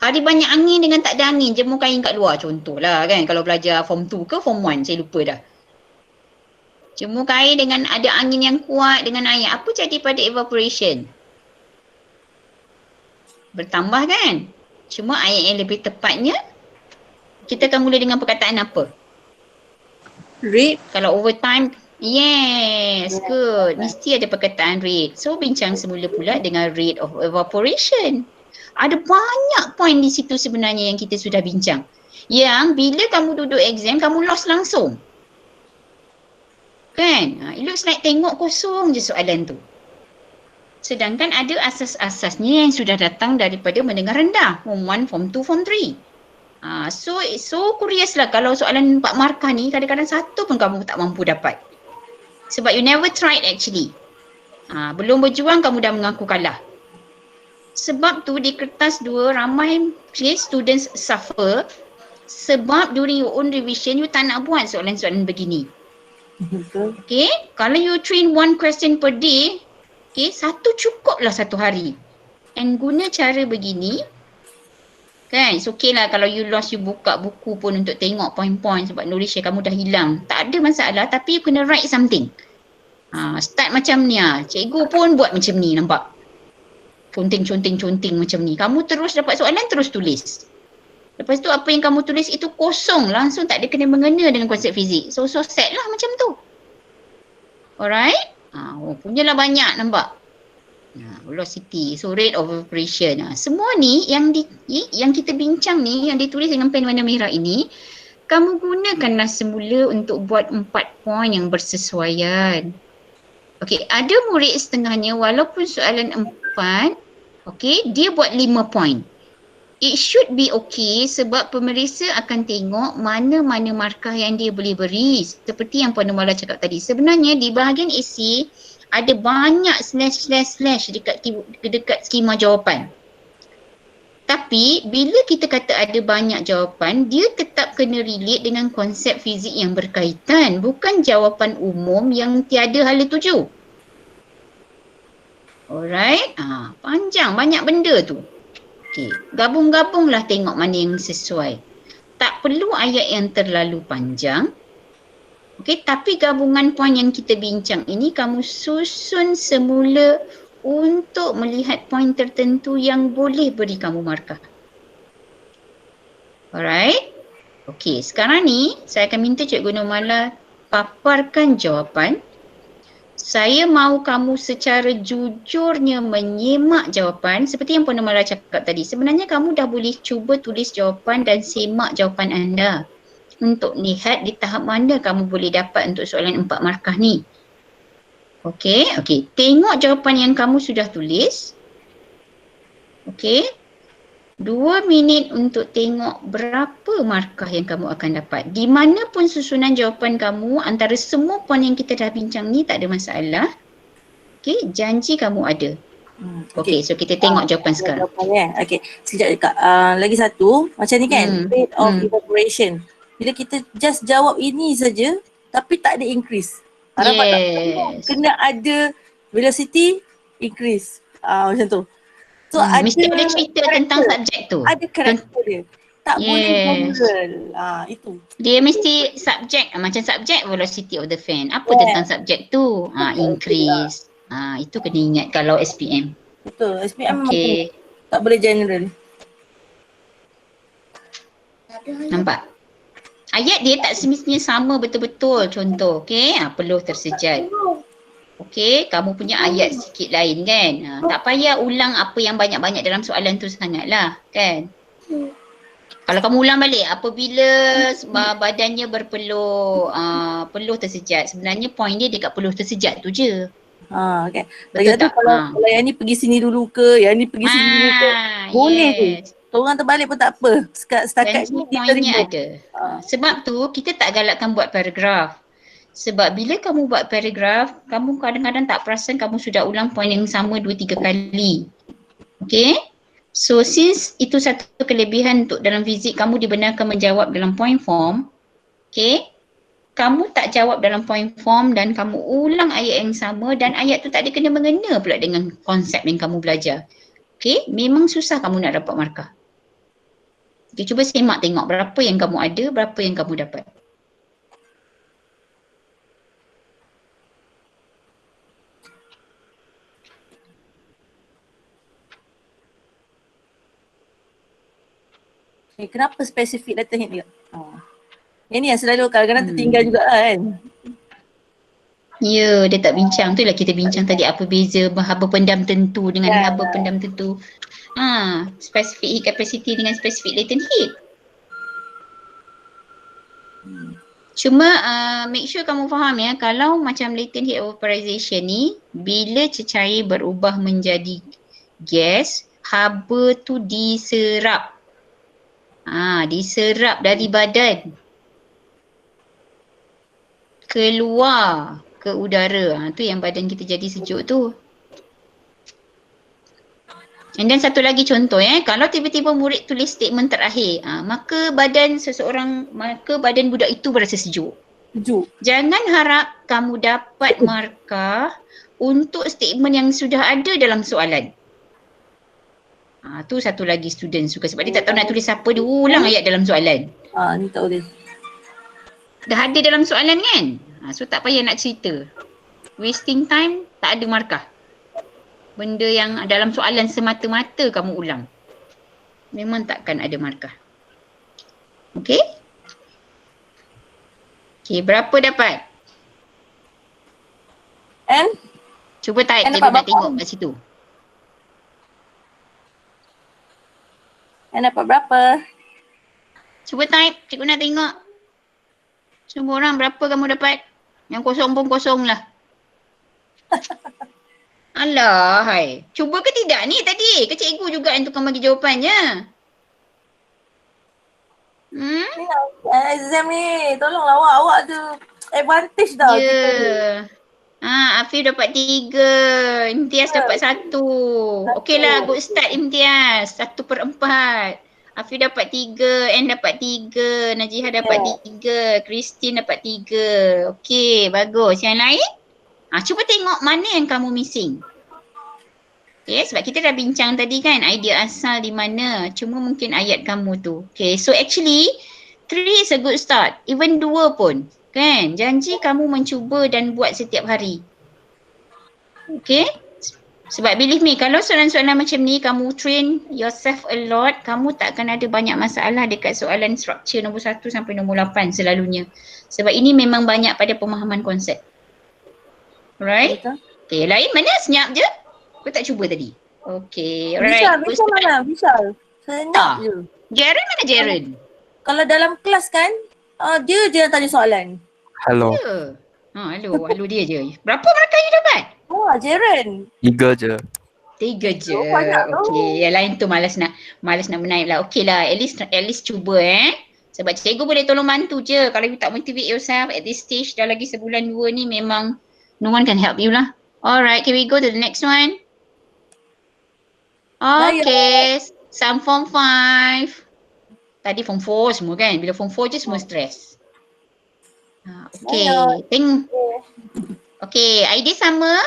Ada banyak angin dengan tak ada angin, jemur kain kat luar contohlah kan, kalau belajar form 2 ke form 1, saya lupa dah. Jemur kain dengan ada angin yang kuat dengan air, apa jadi pada evaporation? Bertambah kan? Cuma ayat yang lebih tepatnya, kita akan mula dengan perkataan apa? Rate. Kalau over time, yes, good. Mesti ada perkataan rate. So, bincang semula pula dengan rate of evaporation. Ada banyak point di situ sebenarnya yang kita sudah bincang. Yang bila kamu duduk exam, kamu lost langsung. Kan? It looks like tengok kosong je soalan tu. Sedangkan ada asas-asasnya yang sudah datang daripada mendengar rendah. Form 1, Form 2, Form 3. So curious lah kalau soalan 4 markah ni kadang-kadang satu pun kamu tak mampu dapat. Sebab you never tried actually. Belum berjuang kamu dah mengaku kalah. Sebab tu di kertas 2 ramai students suffer sebab during your own revision you tak nak buat soalan-soalan begini. Okay, kalau you train 1 question per day, Okay, satu cukuplah satu hari. And guna cara begini, kan, it's okay lah kalau you lost, you buka buku pun untuk tengok point-point sebab knowledge kamu dah hilang. Tak ada masalah, tapi you kena write something. Start macam ni lah. Cikgu pun buat macam ni, nampak? Conteng-conteng-conteng macam ni. Kamu terus dapat soalan, terus tulis. Lepas tu apa yang kamu tulis itu kosong, langsung tak ada kena mengena dengan konsep fizik. So set lah macam tu. Alright? Punyalah banyak, nampak? Velocity, so rate of operation. Semua ni yang kita bincang ni, yang ditulis dengan pen warna merah ini, kamu gunakanlah semula untuk buat 4 poin yang bersesuaian. Okey, ada murid setengahnya walaupun soalan 4, okey, dia buat 5 poin. It should be okay sebab pemeriksa akan tengok mana-mana markah yang dia boleh beri. Seperti yang Puan Nurmala cakap tadi. Sebenarnya di bahagian essay ada banyak slash dekat skema jawapan. Tapi bila kita kata ada banyak jawapan, dia tetap kena relate dengan konsep fizik yang berkaitan. Bukan jawapan umum yang tiada hala tuju. Alright? Panjang, banyak benda tu. Okay, gabung-gabunglah tengok mana yang sesuai. Tak perlu ayat yang terlalu panjang. Okay, tapi gabungan poin yang kita bincang ini kamu susun semula untuk melihat poin tertentu yang boleh beri kamu markah. Alright? Okay, sekarang ni saya akan minta Cikgu Nurmala paparkan jawapan. Saya mahu kamu secara jujurnya menyemak jawapan seperti yang Puan Nurmala cakap tadi. Sebenarnya kamu dah boleh cuba tulis jawapan dan semak jawapan anda untuk lihat di tahap mana kamu boleh dapat untuk soalan 4 markah ni. Okey. Tengok jawapan yang kamu sudah tulis. Okey. 2 minit untuk tengok berapa markah yang kamu akan dapat. Di mana pun susunan jawapan kamu antara semua poin yang kita dah bincang ni tak ada masalah. Okey, janji kamu ada. Okey, so kita tengok jawapan sekarang. Okey, sekejap Kak. Lagi satu, macam ni kan, rate of evaporation. Bila kita just jawab ini saja tapi tak ada increase. Harapan tak kena ada velocity increase. Macam tu. So mesti ada cerita tentang subjek tu. Ada karakter dia. Tak boleh general. Itu. Dia mesti subjek, macam subjek velocity of the fan. Apa tentang subjek tu? Increase. Itu kena ingat kalau SPM. Betul. SPM memang tak boleh general. Nampak? Ayat dia tak semestinya sama betul-betul. Contoh, peluh tersejat. Okey, kamu punya ayat sikit lain kan. Tak payah ulang apa yang banyak-banyak dalam soalan tu sangatlah, kan? Kalau kamu ulang balik, apabila badannya berpeluh, peluh tersejat, sebenarnya poin dia dekat peluh tersejat tu je. Okay. Lagi satu kalau yang ni pergi sini dulu ke, yang ni pergi sini dulu ke, boleh je. Orang terbalik pun tak apa. Setakat ni poinnya ada. Sebab tu kita tak galakkan buat paragraf. Sebab bila kamu buat paragraf, kamu kadang-kadang tak perasan kamu sudah ulang poin yang sama 2-3 kali. Okay? So since itu satu kelebihan untuk dalam fizik kamu dibenarkan menjawab dalam point form, okay? Kamu tak jawab dalam point form dan kamu ulang ayat yang sama dan ayat tu tak ada kena mengena pula dengan konsep yang kamu belajar. Okay? Memang susah kamu nak dapat markah. Okay, cuba semak tengok berapa yang kamu ada, berapa yang kamu dapat. Kenapa spesifik data hit dia? Yang ni yang selalu kadang-kadang tertinggal juga kan. Ya, dia tak bincang. Itulah kita bincang tadi apa beza haba pendam tentu dengan haba pendam tentu. Specific heat capacity dengan specific latent heat. Cuma make sure kamu faham ya, kalau macam latent heat vaporization ni, bila cecair berubah menjadi gas, haba tu diserap. Diserap dari badan keluar ke udara. Tu yang badan kita jadi sejuk tu. And then satu lagi contoh kalau tiba-tiba murid tulis statement terakhir, maka badan budak itu berasa sejuk. Setuju. Jangan harap kamu dapat markah untuk statement yang sudah ada dalam soalan. Tu satu lagi student suka sebab dia tak tahu nak tulis apa, dia ulang ayat dalam soalan. Ni tak boleh. Dah ada dalam soalan kan? So tak payah nak cerita. Wasting time, tak ada markah. Benda yang dalam soalan semata-mata kamu ulang. Memang takkan ada markah. Okay? Okay, berapa dapat? And? Cuba type, And cikgu dapat nak berapa? tengok kat situ. And dapat berapa? Cuba type, cikgu nak tengok. Semua orang berapa kamu dapat? Yang kosong pun kosong lah. Alah, hai. Cuba ke tidak ni tadi? Ke cikgu juga yang tukang bagi jawapannya? Ni exam ni. Tolonglah awak tu advantage dah Ya. kita. Afif dapat 3. Imtiaz dapat 1. Okeylah, good start Imtiaz. 1/4. Afif dapat 3. Anne dapat 3. Najihah dapat 3. Christine dapat 3. Okey, bagus. Yang lain? Cuba tengok mana yang kamu missing. Okay, sebab kita dah bincang tadi kan idea asal di mana. Cuma mungkin ayat kamu tu. Okay, so actually 3 is a good start. Even 2 pun. Kan? Janji kamu mencuba dan buat setiap hari. Okay? Sebab believe me, kalau soalan-soalan macam ni kamu train yourself a lot, kamu tak akan ada banyak masalah dekat soalan structure nombor 1 sampai nombor 8 selalunya. Sebab ini memang banyak pada pemahaman konsep. Alright? Okay, lain mana? Senyap je? Kau tak cuba tadi? Okay, alright. Vishal mana? Vishal. Senyap je. Jaren mana Jaren? Kalau dalam kelas kan, dia je yang tanya soalan. Hello. Ya. Halo dia je. Berapa markah you dapat? Jaren. 3 je. 3 je. Oh, banyak tu. Okey, yang lain tu malas nak menaip lah. Okey lah, at least cuba Sebab cikgu boleh tolong bantu je. Kalau you tak motivate yourself at this stage, dah lagi sebulan 2 ni memang no one can help you lah. Alright, can we go to the next one? Okay, some form 5. Tadi form 4 semua kan? Bila form 4 je semua stress. Okay, Okay, idea sama.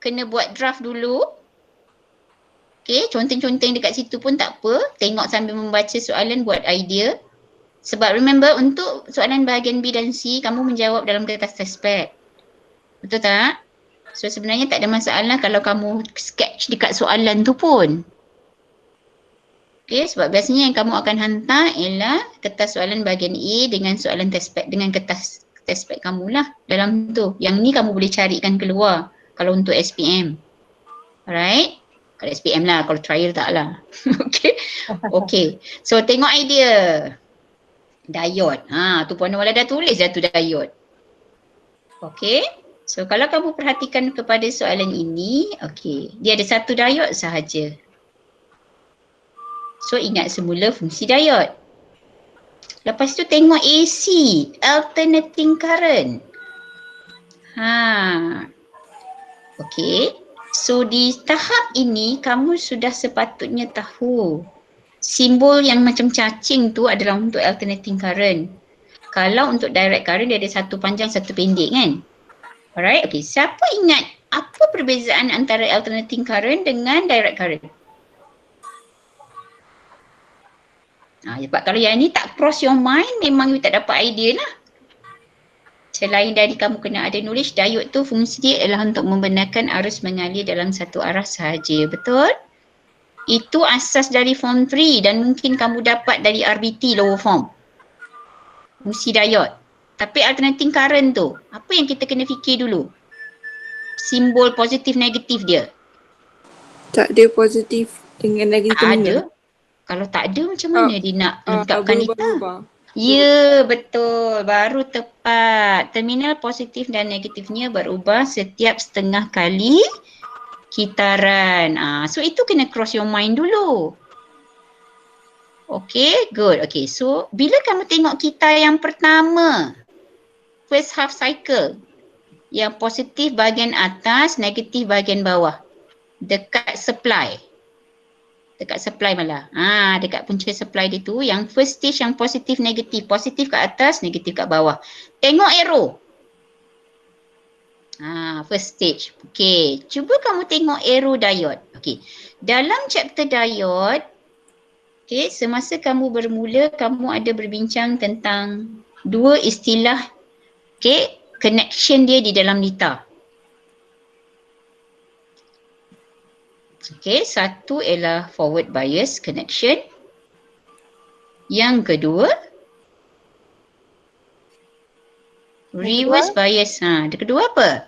Kena buat draft dulu. Okay, conteng-conteng dekat situ pun tak apa. Tengok sambil membaca soalan, buat idea. Sebab remember, untuk soalan bahagian B dan C, kamu menjawab dalam kertas test pad. Betul tak? So sebenarnya tak ada masalah kalau kamu sketch dekat soalan tu pun. Okay, sebab biasanya yang kamu akan hantar ialah kertas soalan bahagian A dengan soalan test pad, dengan kertas test pad kamu lah dalam tu. Yang ni kamu boleh carikan keluar kalau untuk SPM. Alright? Kalau SPM lah, kalau trial tak lah. Okay? Okay. So tengok idea. Diode. Tu Puan Wala dah tulis dah tu diode. Okay? So kalau kamu perhatikan kepada soalan ini, okay, dia ada satu diode sahaja. So ingat semula fungsi diode. Lepas tu tengok AC, alternating current. Okay. So di tahap ini kamu sudah sepatutnya tahu simbol yang macam cacing tu adalah untuk alternating current. Kalau untuk direct current dia ada satu panjang satu pendek kan? Alright, okay. Siapa ingat apa perbezaan antara alternating current dengan direct current? Sebab kalau yang ni tak cross your mind, memang you tak dapat idea lah. Selain dari kamu kena ada knowledge, diode tu fungsi dia adalah untuk membenarkan arus mengalir dalam satu arah sahaja. Betul? Itu asas dari form 3 dan mungkin kamu dapat dari RBT lower form. Fungsi diode. Tapi alternating current tu, apa yang kita kena fikir dulu? Simbol positif negatif dia. Tak ada positif dengan negatif. Ada. Kalau tak ada macam mana dia nak lengkapkan itu? Ya, betul. Baru tepat. Terminal positif dan negatifnya berubah setiap setengah kali kitaran. So itu kena cross your mind dulu. Okay, good. Okay, so bila kamu tengok kitar yang pertama, first half cycle, yang positif bahagian atas, negatif bahagian bawah, dekat supply. Dekat supply malah. Dekat punca supply dia tu, yang first stage yang positif negatif. Positif kat atas, negatif kat bawah. Tengok arrow. First stage. Okay, cuba kamu tengok arrow diode. Okay, dalam chapter diode, okay, semasa kamu bermula, kamu ada berbincang tentang dua istilah, okay, connection dia di dalam nita. Okay, satu ialah forward bias connection. Yang kedua, reverse bias. Dia kedua apa?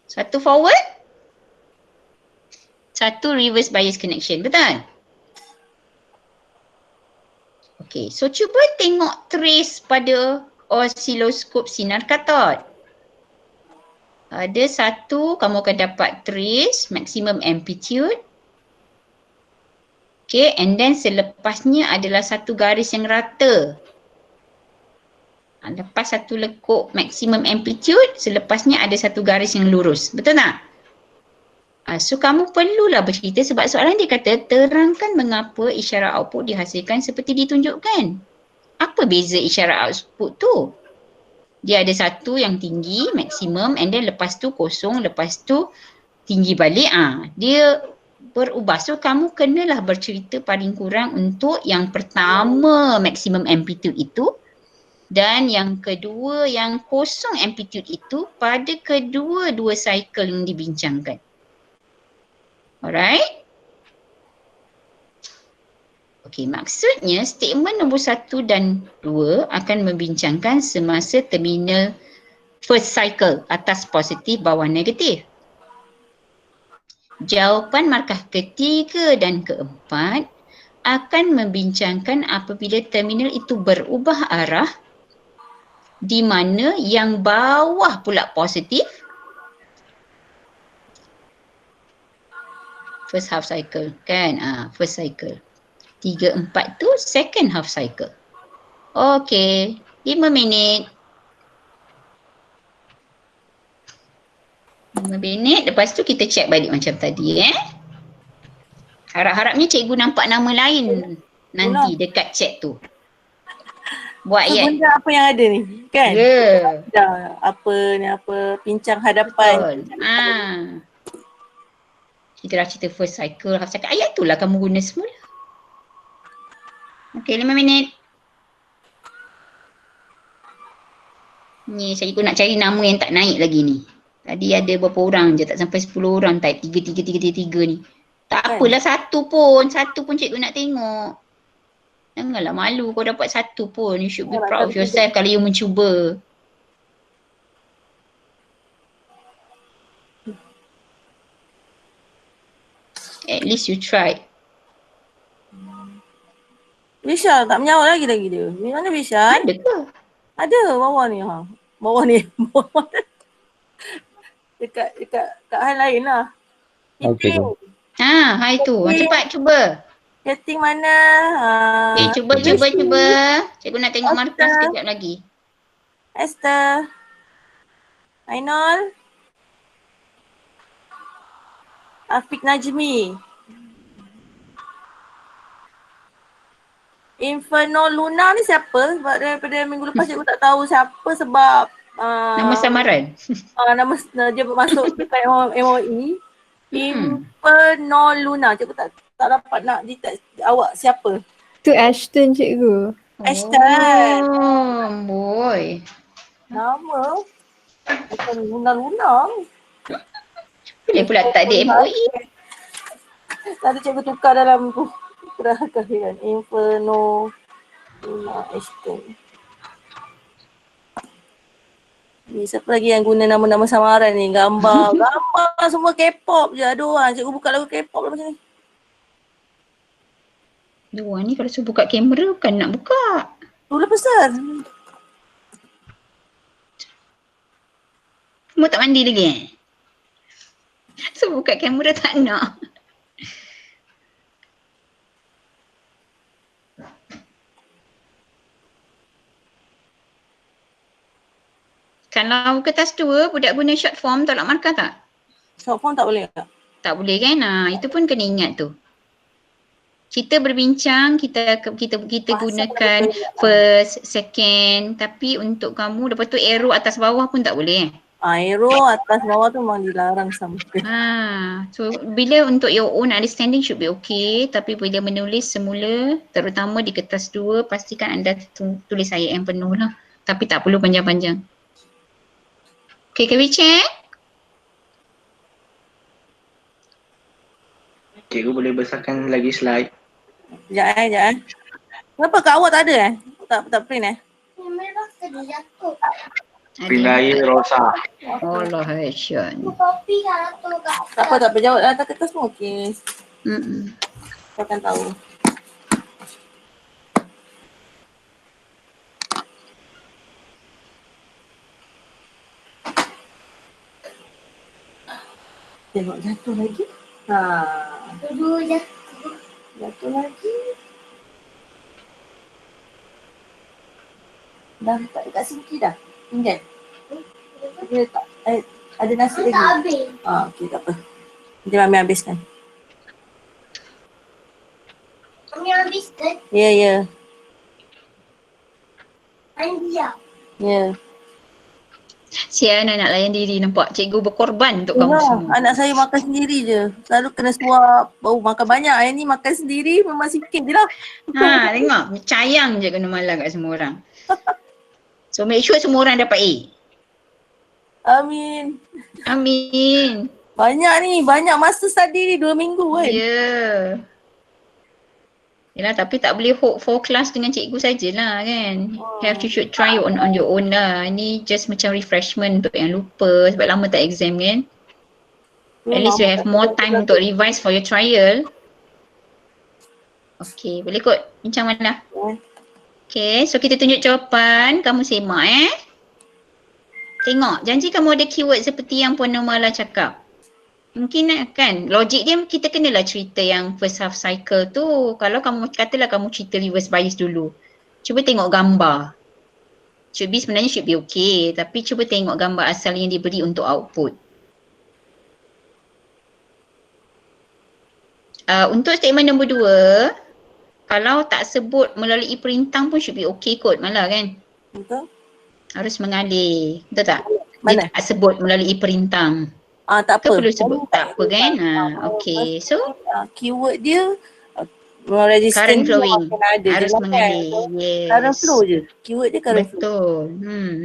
Satu forward, satu reverse bias connection. Betul? Okay, so cuba tengok trace pada osiloskop sinar katod. Ada satu, kamu akan dapat trace maximum amplitude. Okay, and then selepasnya adalah satu garis yang rata. Lepas satu lekuk maximum amplitude, selepasnya ada satu garis yang lurus. Betul tak? So kamu perlulah bercerita sebab soalan dia kata terangkan mengapa isyarat output dihasilkan seperti ditunjukkan. Apa beza isyarat output tu? Dia ada satu yang tinggi, maksimum, and then lepas tu kosong, lepas tu tinggi balik. Dia berubah. So kamu kenalah bercerita paling kurang untuk yang pertama maksimum amplitude itu dan yang kedua yang kosong amplitude itu pada kedua-dua cycle yang dibincangkan. Alright? Okey, maksudnya statement nombor 1 dan 2 akan membincangkan semasa terminal first cycle, atas positif, bawah negatif. Jawapan markah ketiga dan keempat akan membincangkan apabila terminal itu berubah arah di mana yang bawah pula positif. First half cycle kan? First cycle. 3, 4 tu second half cycle. Okey, 5 minit. 5 minit, lepas tu kita check balik macam tadi Harap-harapnya cikgu nampak nama lain nanti dekat chat tu. Buat so, benda apa yang ada ni kan? Apa pincang hadapan. Betul. Kita dah cerita first cycle, half cycle. Ayat tu lah kamu guna semula. Okey, 5 minit. Ni saya nak cari nama yang tak naik lagi ni. Tadi ada berapa orang je, tak sampai 10 orang type 3 ni. Tak apalah satu pun cikgu nak tengok. Janganlah malu kau dapat satu pun. You should be proud of yourself kalau you mencuba. At least you tried. Vishal tak menjawab lagi dia. Mana Vishal? Ada ke? Ada bawah ni. Bawah ni. dekat hal lain lah. Okey. Hai tu. Cepat cuba. Chatting mana? Cuba. Cikgu nak tengok markah sekejap lagi. Esther. Ainul. Afiq Najmi. Inferno Luna ni siapa? Sebab daripada minggu lepas cikgu tak tahu siapa sebab nama samaran. Nama dia masuk dekat MOE. Inferno Luna. Cikgu tak dapat nak detect awak siapa. Tu Ashton cikgu. Ashton. Oh boy. Nama bukan Luna. Boleh pula tak ada MOE. Tadi cikgu tukar dalam tu. Kan Inferno Luna Ashton. Ni siapa lagi yang guna nama-nama samaran ni? Gambar semua K-pop je. Aduh, cikgu buka lagu K-pop lah macam ni. Dua ni kalau suruh buka kamera bukan nak buka. Dulu besar. Semua tak mandi lagi Suruh buka kamera tak nak. Kalau kertas 2, budak guna short form tolak markah tak? Short form tak boleh tak? Tak boleh kan? Itu pun kena ingat tu. Kita berbincang, kita gunakan first, second, tapi untuk kamu lepas tu arrow atas bawah pun tak boleh Arrow atas bawah tu memang dilarang sama. So bila untuk your own understanding should be okay, tapi bila menulis semula, terutama di kertas 2, pastikan anda tulis ayat yang penuh lah. Tapi tak perlu panjang-panjang. Okay, can we check? Cikgu boleh besarkan lagi slide. Sekejap. Kenapa kat awak tak ada Tak print Pinai rosa. Allah Hasyan. Tak apa jawab lah atas kertas pun okey. Mm-mm. Kau akan tahu. Tengok jatuh lagi. Jatuh lagi. Dah letak dekat sinki dah. Tinggal. Dia letak. Ada nasi lagi. Okey tak apa. Nanti Mami habiskan. Mami habiskan? Ya. Ya. Sian nak layan diri, nampak cikgu berkorban untuk kamu semua. Anak saya makan sendiri je. Selalu kena suap. Baru makan banyak. Yang ni makan sendiri memang sikit je lah. Tengok, cayang je kena malah kat semua orang. So make sure semua orang dapat A. Amin. Banyak masa study ni 2 minggu kan. Yelah, tapi tak boleh hope for class dengan cikgu sajalah kan. Have to should try on your own lah. Ni just macam refreshment untuk yang lupa sebab lama tak exam kan. At least you have more time untuk revise for your trial. Okay, boleh kot bincang mana? Okay, so kita tunjuk jawapan. Kamu semak Tengok, janji kamu ada keyword seperti yang Puan Normala cakap. Mungkin kan, logik dia kita kenalah cerita yang first half cycle tu. Kalau kamu katalah kamu cerita reverse bias dulu. Cuba tengok gambar. Sebenarnya should be okay. Tapi cuba tengok gambar asal yang diberi untuk output. Untuk statement nombor 2, kalau tak sebut melalui perintang pun should be okay kot malah kan. Betul. Harus mengalir. Betul tak? Mana? Dia tak sebut melalui perintang. Tak apa. Perlu sebut tak apa kan? Okay, so keyword dia register current flowing. Ada Harus mengalir. Yes. Current flow je. Keyword dia current flow. Betul.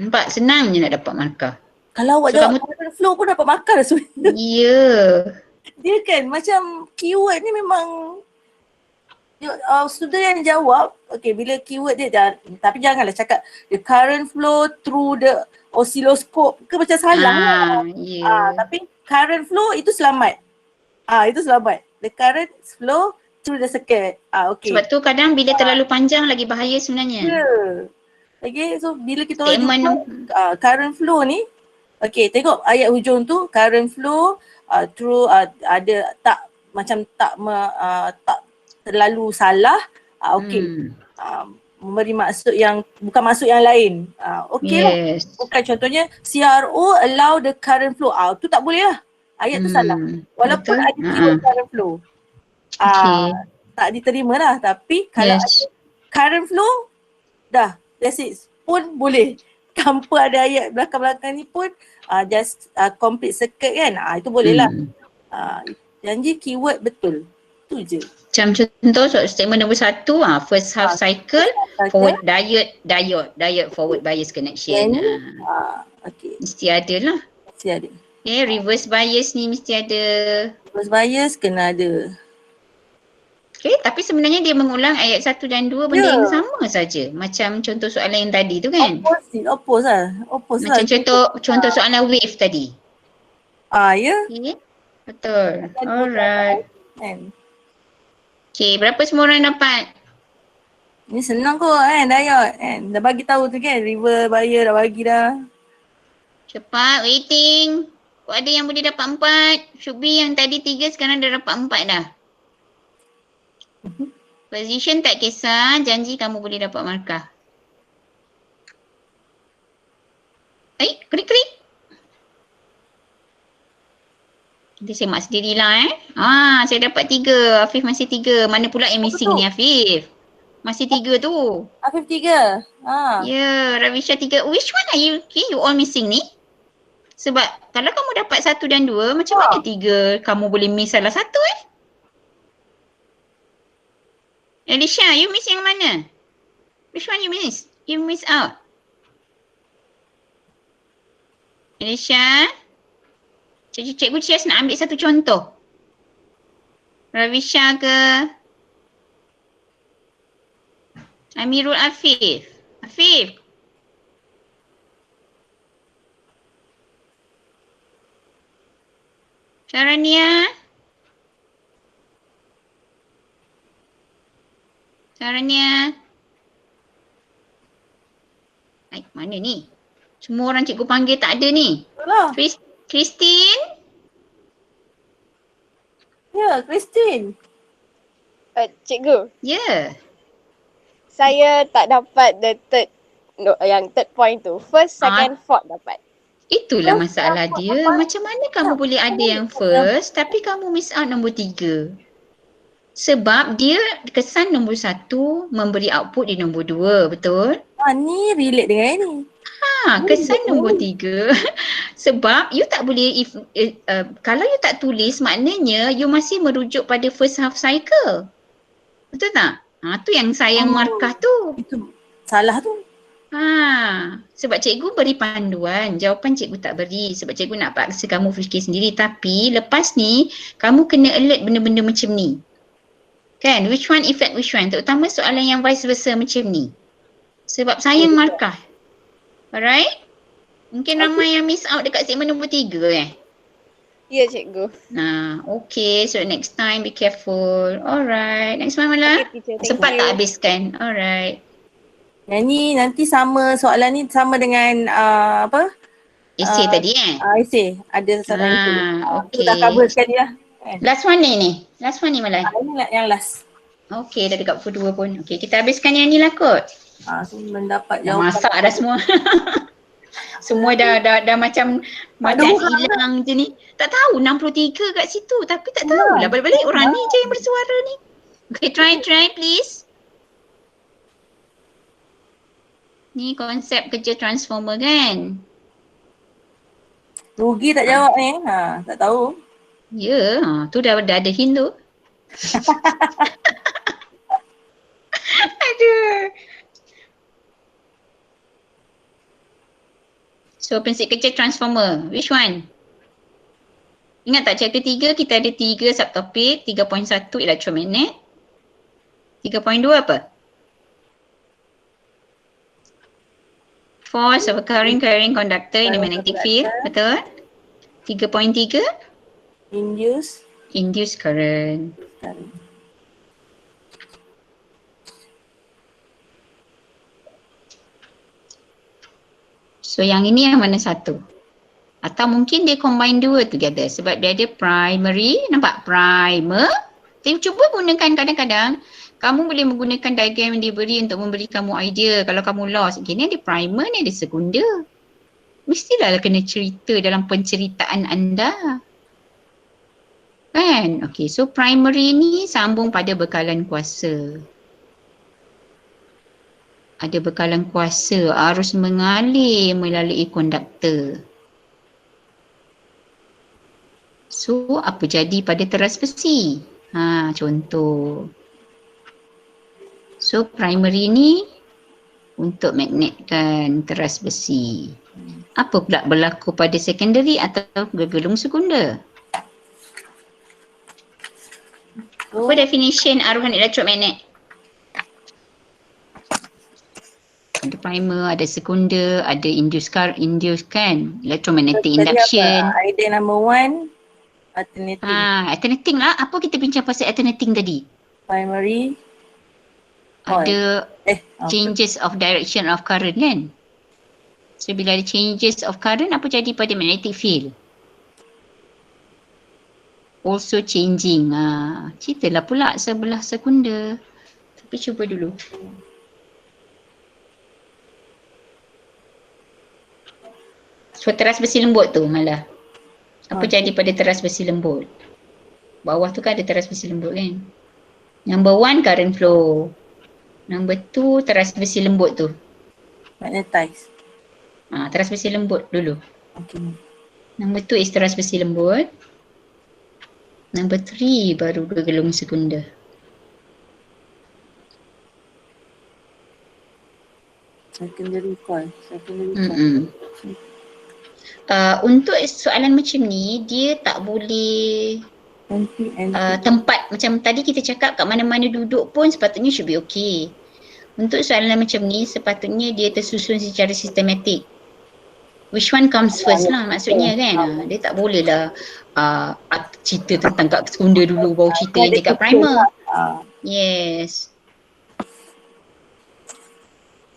Nampak senang je nak dapat markah. Kalau awak jawab current flow pun dapat markah dah sebenarnya. Ya. Dia kan macam keyword ni memang student yang jawab, okay, bila keyword dia tapi janganlah cakap the current flow through the oscilloscope ke macam salah tapi current flow itu selamat. Itu selamat. The current flow through the circuit. Okay. Sebab tu kadang bila terlalu panjang lagi bahaya sebenarnya. Okay, so bila kita orang jumpa current flow ni, okay, tengok ayat hujung tu, current flow through ada tak macam tak terlalu salah. Okay. Memberi maksud yang bukan maksud yang lain. Okay lah. Bukan contohnya CRO allow the current flow. Tu tak boleh lah. Ayat tu salah. Walaupun ada keyword current flow. Tak diterima lah. Tapi kalau ada current flow, dah. That's it. Pun boleh. Tanpa ada ayat belakang-belakang ni pun just complete circuit kan. Itu boleh lah. Janji keyword betul. Tu je. Macam contoh statement nombor 1, first half cycle, forward diode forward bias connection. Okay. Mesti ada lah. Mesti ada. Okay, reverse bias ni mesti ada. Reverse bias kena ada. Okay, tapi sebenarnya dia mengulang ayat 1 dan 2 benda yang sama saja. Macam contoh soalan yang tadi tu kan? Oppose lah. Macam contoh soalan wave tadi. Ya. Okay. Betul. Alright. Okay, berapa semua orang dapat? Ni senang kot kan, Dayot kan. Dah bagi tahu tu kan, river buyer dah bagi dah. Cepat, waiting. Kok ada yang boleh dapat 4? Should be yang tadi 3 sekarang dah dapat 4 dah. Position tak kisah, janji kamu boleh dapat markah. Klik. Nanti saya mark sendirilah saya dapat 3. Afif masih 3. Mana pula yang missing ni Afif? Masih 3 tu. Afif 3. Ya, Ravisha 3. Which one are you? You all missing ni? Sebab kalau kamu dapat 1 dan 2, macam mana 3 kamu boleh miss salah satu Alicia, you miss yang mana? Which one you miss? You miss out. Alicia? Cikgu Cias nak ambil satu contoh. Ravisha ke? Amirul Afif. Afif. Syarania. Syarania. Mana ni? Semua orang cikgu panggil tak ada ni. Itulah. Christine? Ya, Christine. Cikgu, Ya. saya tak dapat the third point tu. First, second, fourth dapat. Itulah masalah dia. Macam mana kamu boleh ada yang first tapi kamu miss out nombor 3? Sebab dia kesan nombor 1 memberi output di nombor 2, betul? Ni relate dengan ni. Kesan nombor 3. Sebab you tak boleh, kalau you tak tulis maknanya you masih merujuk pada first half cycle. Betul tak? Tu yang sayang markah tu. Itu salah tu. Sebab cikgu beri panduan, jawapan cikgu tak beri sebab cikgu nak paksa kamu fikir sendiri. Tapi lepas ni kamu kena alert benda-benda macam ni. Kan? Which one affect which one? Terutama soalan yang vice versa macam ni. Sebab sayang markah. Alright? Mungkin ramai yang miss out dekat segmen nombor 3 Ya, cikgu. Okay. So next time be careful. Alright. Next one Mala. Sempat tak habiskan? Alright. Yang ni nanti sama, soalan ni sama dengan Essay tadi Essay. Ada soalan itu. Okay. Dah cover sekali lah. Last one ni. Last one ni Mala. Ini yang last. Okay, dah dekat pukul 2 pun. Okay, kita habiskan yang ni lah kot. Mendapat Dah jawapan. masak dah semua. Semua dah macam hilang je ni. Tak tahu 63 kat situ tapi tak tahulah. Balik-balik orang ni je yang bersuara ni. Okay, try please. Ni konsep kerja transformer kan? Rugi tak jawab ni. Tak tahu. Ya, tu dah ada hint tu. Aduh. So prinsip kerja transformer, which one? Ingat tak chapter 3 kita ada 3 subtopik, 3.1 elektromagnet. 3.2 apa? Force of a current carrying conductor in a magnetic field, betul? 3.3 induce current. So yang ini yang mana satu? Atau mungkin dia combine dua together sebab dia ada primary, nampak? Primer. Tapi cuba gunakan kadang-kadang kamu boleh menggunakan diagram yang diberi untuk memberi kamu idea. Kalau kamu lost, okay, ni ada primer, ni ada sekunder. Mestilah kena cerita dalam penceritaan anda. Kan? Okay, so primary ni sambung pada bekalan kuasa. Ada bekalan kuasa, arus mengalir melalui konduktor. So, apa jadi pada teras besi? Contoh. So, primary ni untuk magnetkan teras besi. Apa pula berlaku pada secondary atau gegelung sekunder? Apa definition aruhan elektromagnet? Ada primer, ada sekunder, ada induce kan, electromagnetic induction. Idea number 1, alternating. Alternating lah. Apa kita bincang pasal alternating tadi? Primary. Ada changes of direction of current kan? So bila ada changes of current, apa jadi pada magnetic field? Also changing. Ceritalah pula sebelah sekunder. Tapi cuba dulu. So teras besi lembut tu malah. Apa jadi pada teras besi lembut? Bawah tu kan ada teras besi lembut kan? Number 1 current flow. Number 2 teras besi lembut tu. Magnetize. Teras besi lembut dulu. Okay. Number 2 is teras besi lembut. Number 3 baru bergelung sekunder. Secondary coil. Untuk soalan macam ni, dia tak boleh tempat macam tadi kita cakap kat mana-mana duduk pun sepatutnya should be okay. Untuk soalan macam ni sepatutnya dia tersusun secara sistematik. Which one comes first lah maksudnya kan. Dia tak boleh lah cerita tentang kat sekunder dulu baru cerita yang dekat primer. Yes.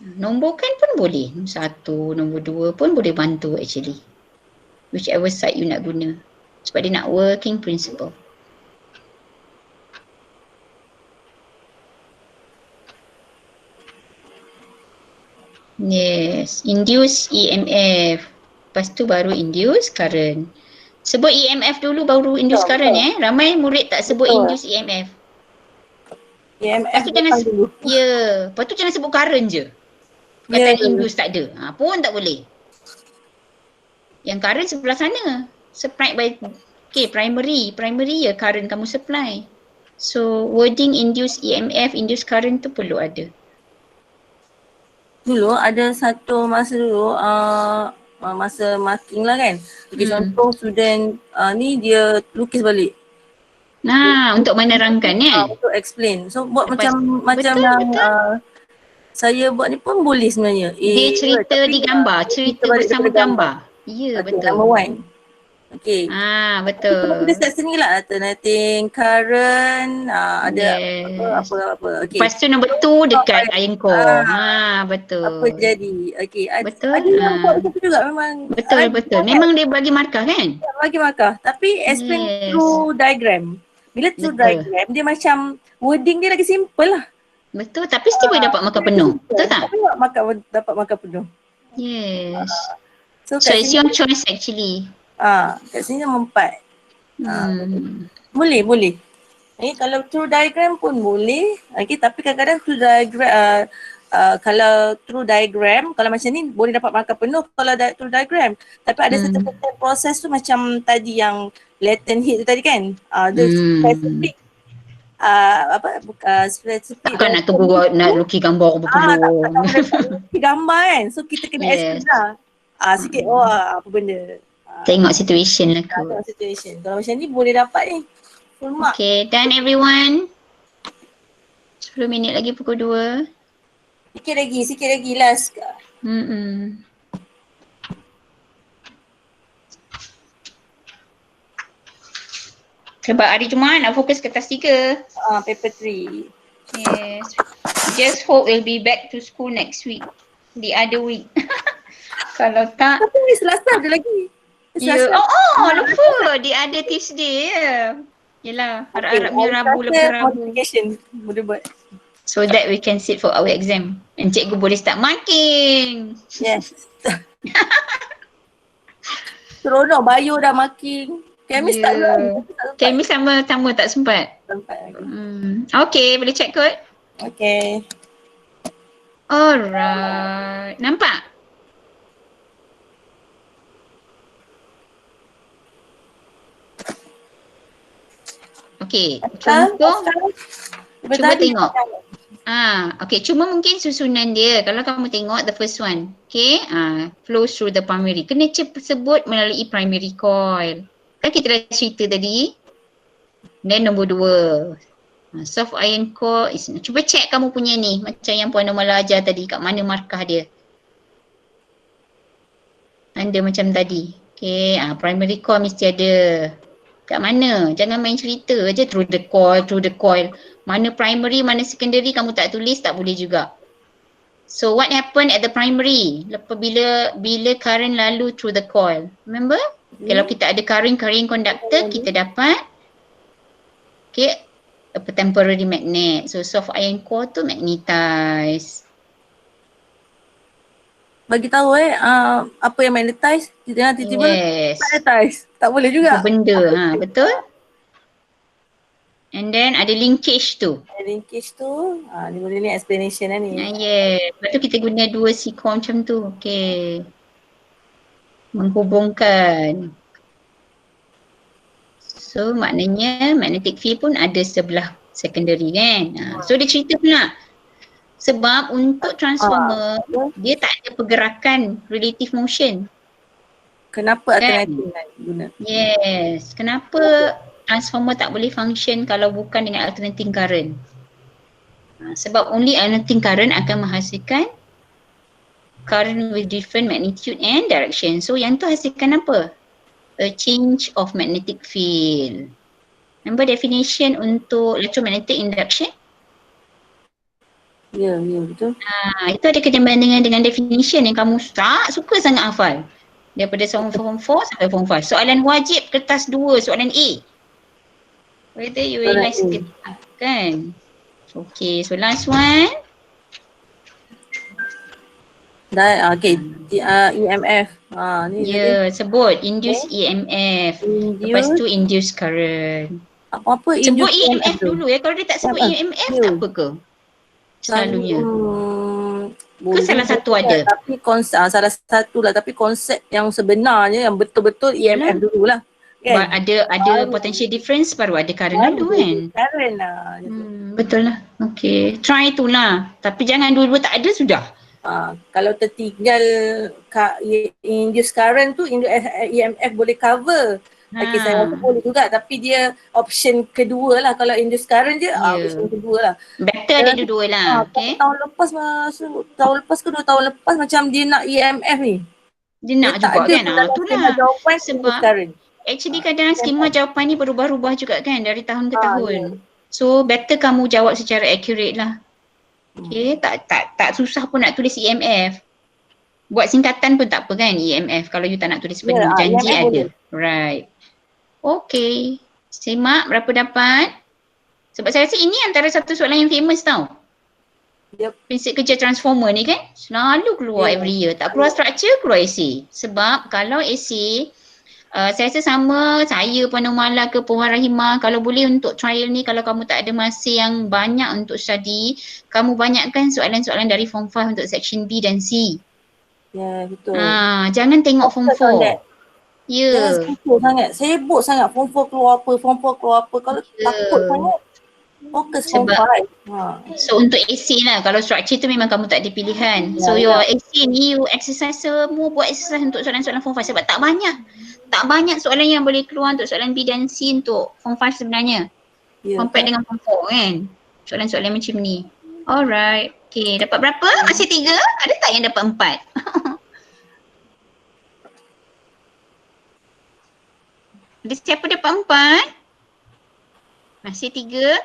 Nomborkan pun boleh. Nombor 1, nombor 2 pun boleh bantu actually. Whichever side you nak guna. Sebab dia nak working principle. Yes, induce EMF. Lepas tu baru induce current. Sebut EMF dulu baru induce current Ramai murid tak sebut induce EMF. EMF Lepas tu jangan lepas tu jangan sebut current je. Kata induce tak ada. Pun tak boleh. Yang current sebelah sana. Supplied by primary. Primary ya current kamu supply. So wording induce EMF, induce current tu perlu ada. Dulu ada satu masa dulu masa marking lah kan. Contoh student ni dia lukis balik. Untuk menerangkan untuk explain. So buat macam yang saya buat ni pun boleh sebenarnya. Dia cerita di gambar, cerita bersama gambar. Ya, betul. Number 1. Okay. Betul. Kita start sini lah, alternating current, ada apa. Okay. Lepas tu nombor 2 dekat iron core. Betul. Apa jadi? Okay. Betul. Ada yang buat macam tu juga memang. Betul. Memang dia bagi markah kan? Bagi markah. Tapi explain through diagram. Bila through diagram, dia macam wording dia lagi simple lah. Betul. Tapi still boleh dapat markah penuh. Betul tak? Dapat markah penuh. Yes. So it's your choice actually. Kat sini nombor 4. Boleh. Kalau through diagram pun boleh. Tapi kadang-kadang through diagram, kalau through diagram, kalau macam ni boleh dapat markah penuh kalau through diagram. Tapi ada certain proses tu macam tadi yang latent heat tu tadi kan. Dia spesifik. Spesifik. Bukan nak tunggu nak lukis gambar berpeluh. Lukis gambar kan. So kita kena explain lah. Sikit apa benda. Tengok situation lah kot. Tengok situation. Kalau macam ni boleh dapat ni. Full mark. Okay, done everyone. 10 minit lagi pukul 2. Sikit lagi last. Sebab hari Jumaat nak fokus kertas 3. Paper 3. Yes. Just hope we'll be back to school next week. The other week. Kalau tak. Tapi ni Selasa ada lagi. Lupa. The other Tuesday Yelah, harap-harapnya Rabu lepas Rabu. Boleh buat. So that we can sit for our exam. And cikgu boleh start marking. Yes. Seronok, bio dah marking. Kemis tak sempat. Kemis sama tak sempat. Okay, boleh check kot? Okay. Alright. Nampak? Okay, contoh. Cuba tengok. Okay, cuma mungkin susunan dia. Kalau kamu tengok the first one. Okay, flow through the primary. Kena sebut melalui primary coil. Kan kita dah cerita tadi. Then nombor 2. Soft iron core is, cuba check kamu punya ni. Macam yang Puan Nomala ajar tadi. Kat mana markah dia. Ada macam tadi. Okay, primary core mesti ada. Kat mana? Jangan main cerita je through the coil. Mana primary, mana secondary kamu tak tulis tak boleh juga. So what happened at the primary? Lepas bila current lalu through the coil. Remember? Kalau kita ada current conductor, kita dapat a temporary magnet. So soft iron core tu magnetize. Bagi tahu apa yang magnetize, kita tiba-tiba magnetize. Tak boleh juga. Benda, betul. And then ada linkage tu. Linkage tu, ni boleh ni explanation lah ni. Yeah. Lepas tu kita guna dua sikon macam tu. Okay. Menghubungkan. So maknanya magnetic field pun ada sebelah secondary kan. So dia cerita pula. Sebab untuk transformer, dia tak ada pergerakan relative motion. Kenapa alternatif nak guna? Yes. Kenapa transformer tak boleh function kalau bukan dengan alternating current? Sebab only alternating current akan menghasilkan current with different magnitude and direction. So yang tu hasilkan apa? A change of magnetic field. Remember definition untuk electromagnetic induction? Ya, betul. Itu ada kena dengan definition yang kamu tak suka sangat hafal. Daripada form 4 sampai form 5. Soalan wajib kertas 2, soalan A. Whether you realize ke tak, kan? Okay, so last one. Okay, EMF. Ni sebut induce EMF. Lepas tu induce current. Apa sebut EMF dulu ya. Kalau dia tak sebut EMF tak apa ke? Selalunya. Ke salah satu ada? Tapi konsep, salah satu lah. Tapi konsep yang sebenarnya yang betul-betul EMF dululah. Kan? Ada potential difference baru ada current lalu kan? Current lah. Betul lah. Okay. Try tu lah. Tapi jangan dua-dua tak ada sudah. Kalau tertinggal induce current tu, EMF boleh cover. Okay, saya rasa boleh juga, tapi dia option kedua lah. Kalau induce current je, option kedua lah. Better ada dua-dua lah. Okay. Tahun lepas ke 2 tahun lepas macam dia nak EMF ni. Dia nak juga kan? Itulah. Sebab actually kadang skema jawapan ni berubah-ubah juga kan dari tahun ke tahun. So better kamu jawab secara accurate lah. Okay, tak susah pun nak tulis EMF. Buat singkatan pun tak apa kan EMF kalau you tak nak tulis penuh. Janji ada. Right. Okay. Semak berapa dapat. Sebab saya rasa ini antara satu soalan yang famous tau. Prinsip kerja transformer ni kan selalu keluar every year. Tak keluar structure, keluar AC. Sebab kalau AC saya rasa sama saya Puan Umala ke Puan Rahimah, kalau boleh untuk trial ni, kalau kamu tak ada masa yang banyak untuk study, kamu banyakkan soalan-soalan dari form 5 untuk section B dan C. Ya, betul. Jangan tengok form 4. Jangan sibuk sangat form 4 keluar apa, form 4 keluar apa. Kalau takut sangat, fokus form 5. So untuk AC lah, kalau structure tu memang kamu tak ada pilihan. So your AC ni you exercise semua, buat exercise untuk soalan-soalan form 5 sebab tak banyak soalan yang boleh keluar untuk soalan B dan C untuk form 5 sebenarnya. Compare dengan form 4 kan. Soalan-soalan macam ni. Alright. Okay, dapat berapa? Masih 3? Ada tak yang dapat 4? Ada siapa dapat 4? Masih 3?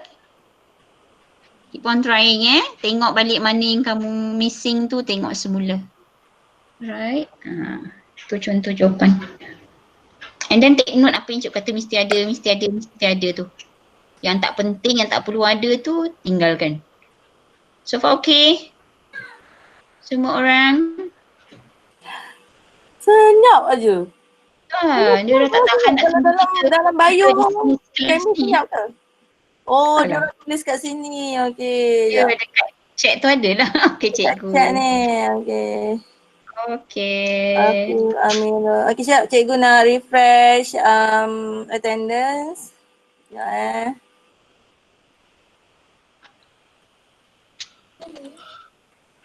Keep on trying Tengok balik mana yang kamu missing tu, tengok semula. Right. Tu contoh jawapan. And then take note apa yang Cik kata mesti ada tu. Yang tak penting, yang tak perlu ada tu tinggalkan. So far okay? Semua orang? Senyap aja. Dia dah tak tahan nak sendiri. Dalam bio kami senyap ke? Oh, dia orang tulis kat sini. Okay. Ya, dekat chat tu ada lah. Okay, cikgu. Chat ni. Okay. Okay. Amira. Okay, siap. Cikgu nak refresh attendance.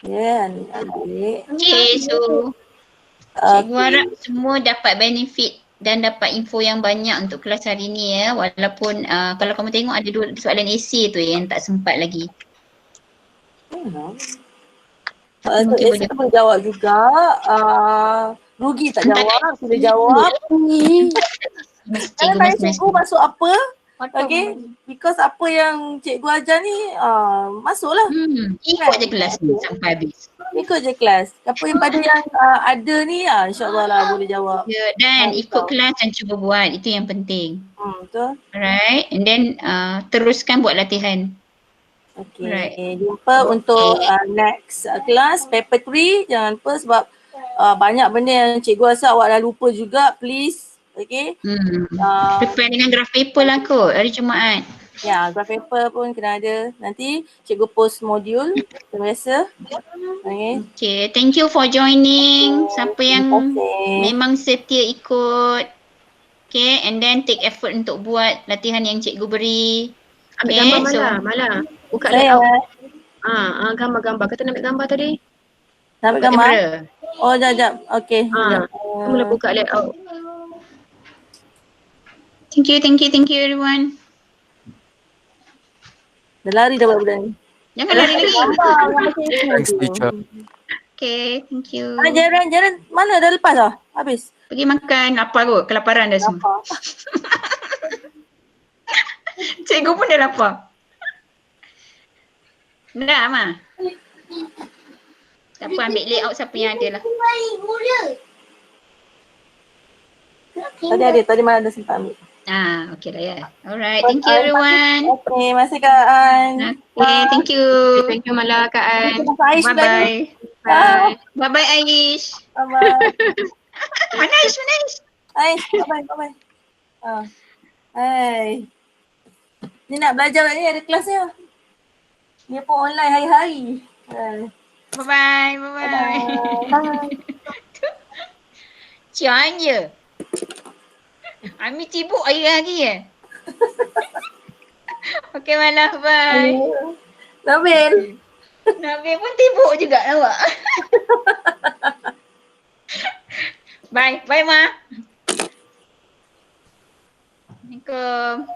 Ya adik. Okay, so cikgu harap semua dapat benefit dan dapat info yang banyak untuk kelas hari ni walaupun kalau kamu tengok ada 2 soalan essay tu yang tak sempat lagi. Essay boleh jawab juga. Rugi tak jawab, boleh jawab. Jangan tanya cikgu masuk apa. Okay, because apa yang cikgu ajar ni masuklah. Ikut je kelas ni sampai habis. Ikut je kelas. Apa yang pada yang ada ni insyaAllah lah boleh jawab. Dan ikut kelas dan cuba buat, itu yang penting. Betul. Alright, and then teruskan buat latihan. Okay, right. Jumpa untuk next kelas paper 3. Jangan lupa sebab banyak benda yang cikgu rasa awak dah lupa juga. Please Okay. Prepare dengan graph paper lah kot hari Jumaat. Ya, graph paper pun kena ada. Nanti cikgu post modul seperti biasa. Okay. Okay, thank you for joining. Siapa yang memang setia ikut. Okay, and then take effort untuk buat latihan yang cikgu beri. Ambil Okay, gambar Mala. Buka layout. Gambar-gambar. Kata nak ambil gambar tadi. Nak ambil gambar? Oh, jap. Okay. Mula buka layout. Thank you everyone. Dah lari dah budak ni. Jangan lari lagi. Thanks, teacher. Okay, thank you. Jaren mana dah lepas dah? Habis? Pergi makan, lapar kot, kelaparan dah semua. Cikgu pun dah lapar. Dah, Ma. Tak apa, ambil layout siapa yang ada lah. Tadi mana ada sempat ambil. Okay dah ya. Alright, thank you everyone. Okay, masih Kak An. Okay, thank you. Thank you Mala, Kak An. Bye-bye. Bye-bye Aish. Bye-bye. Mana Aish? Aish, bye-bye. Hai. Ni nak belajar ni ada kelas ni. Dia pun online hari-hari. Bye-bye. Cian je. Ami sibuk hari-hari Okay Malah, bye. Nabil pun sibuk juga awak. Bye Ma. Assalamualaikum.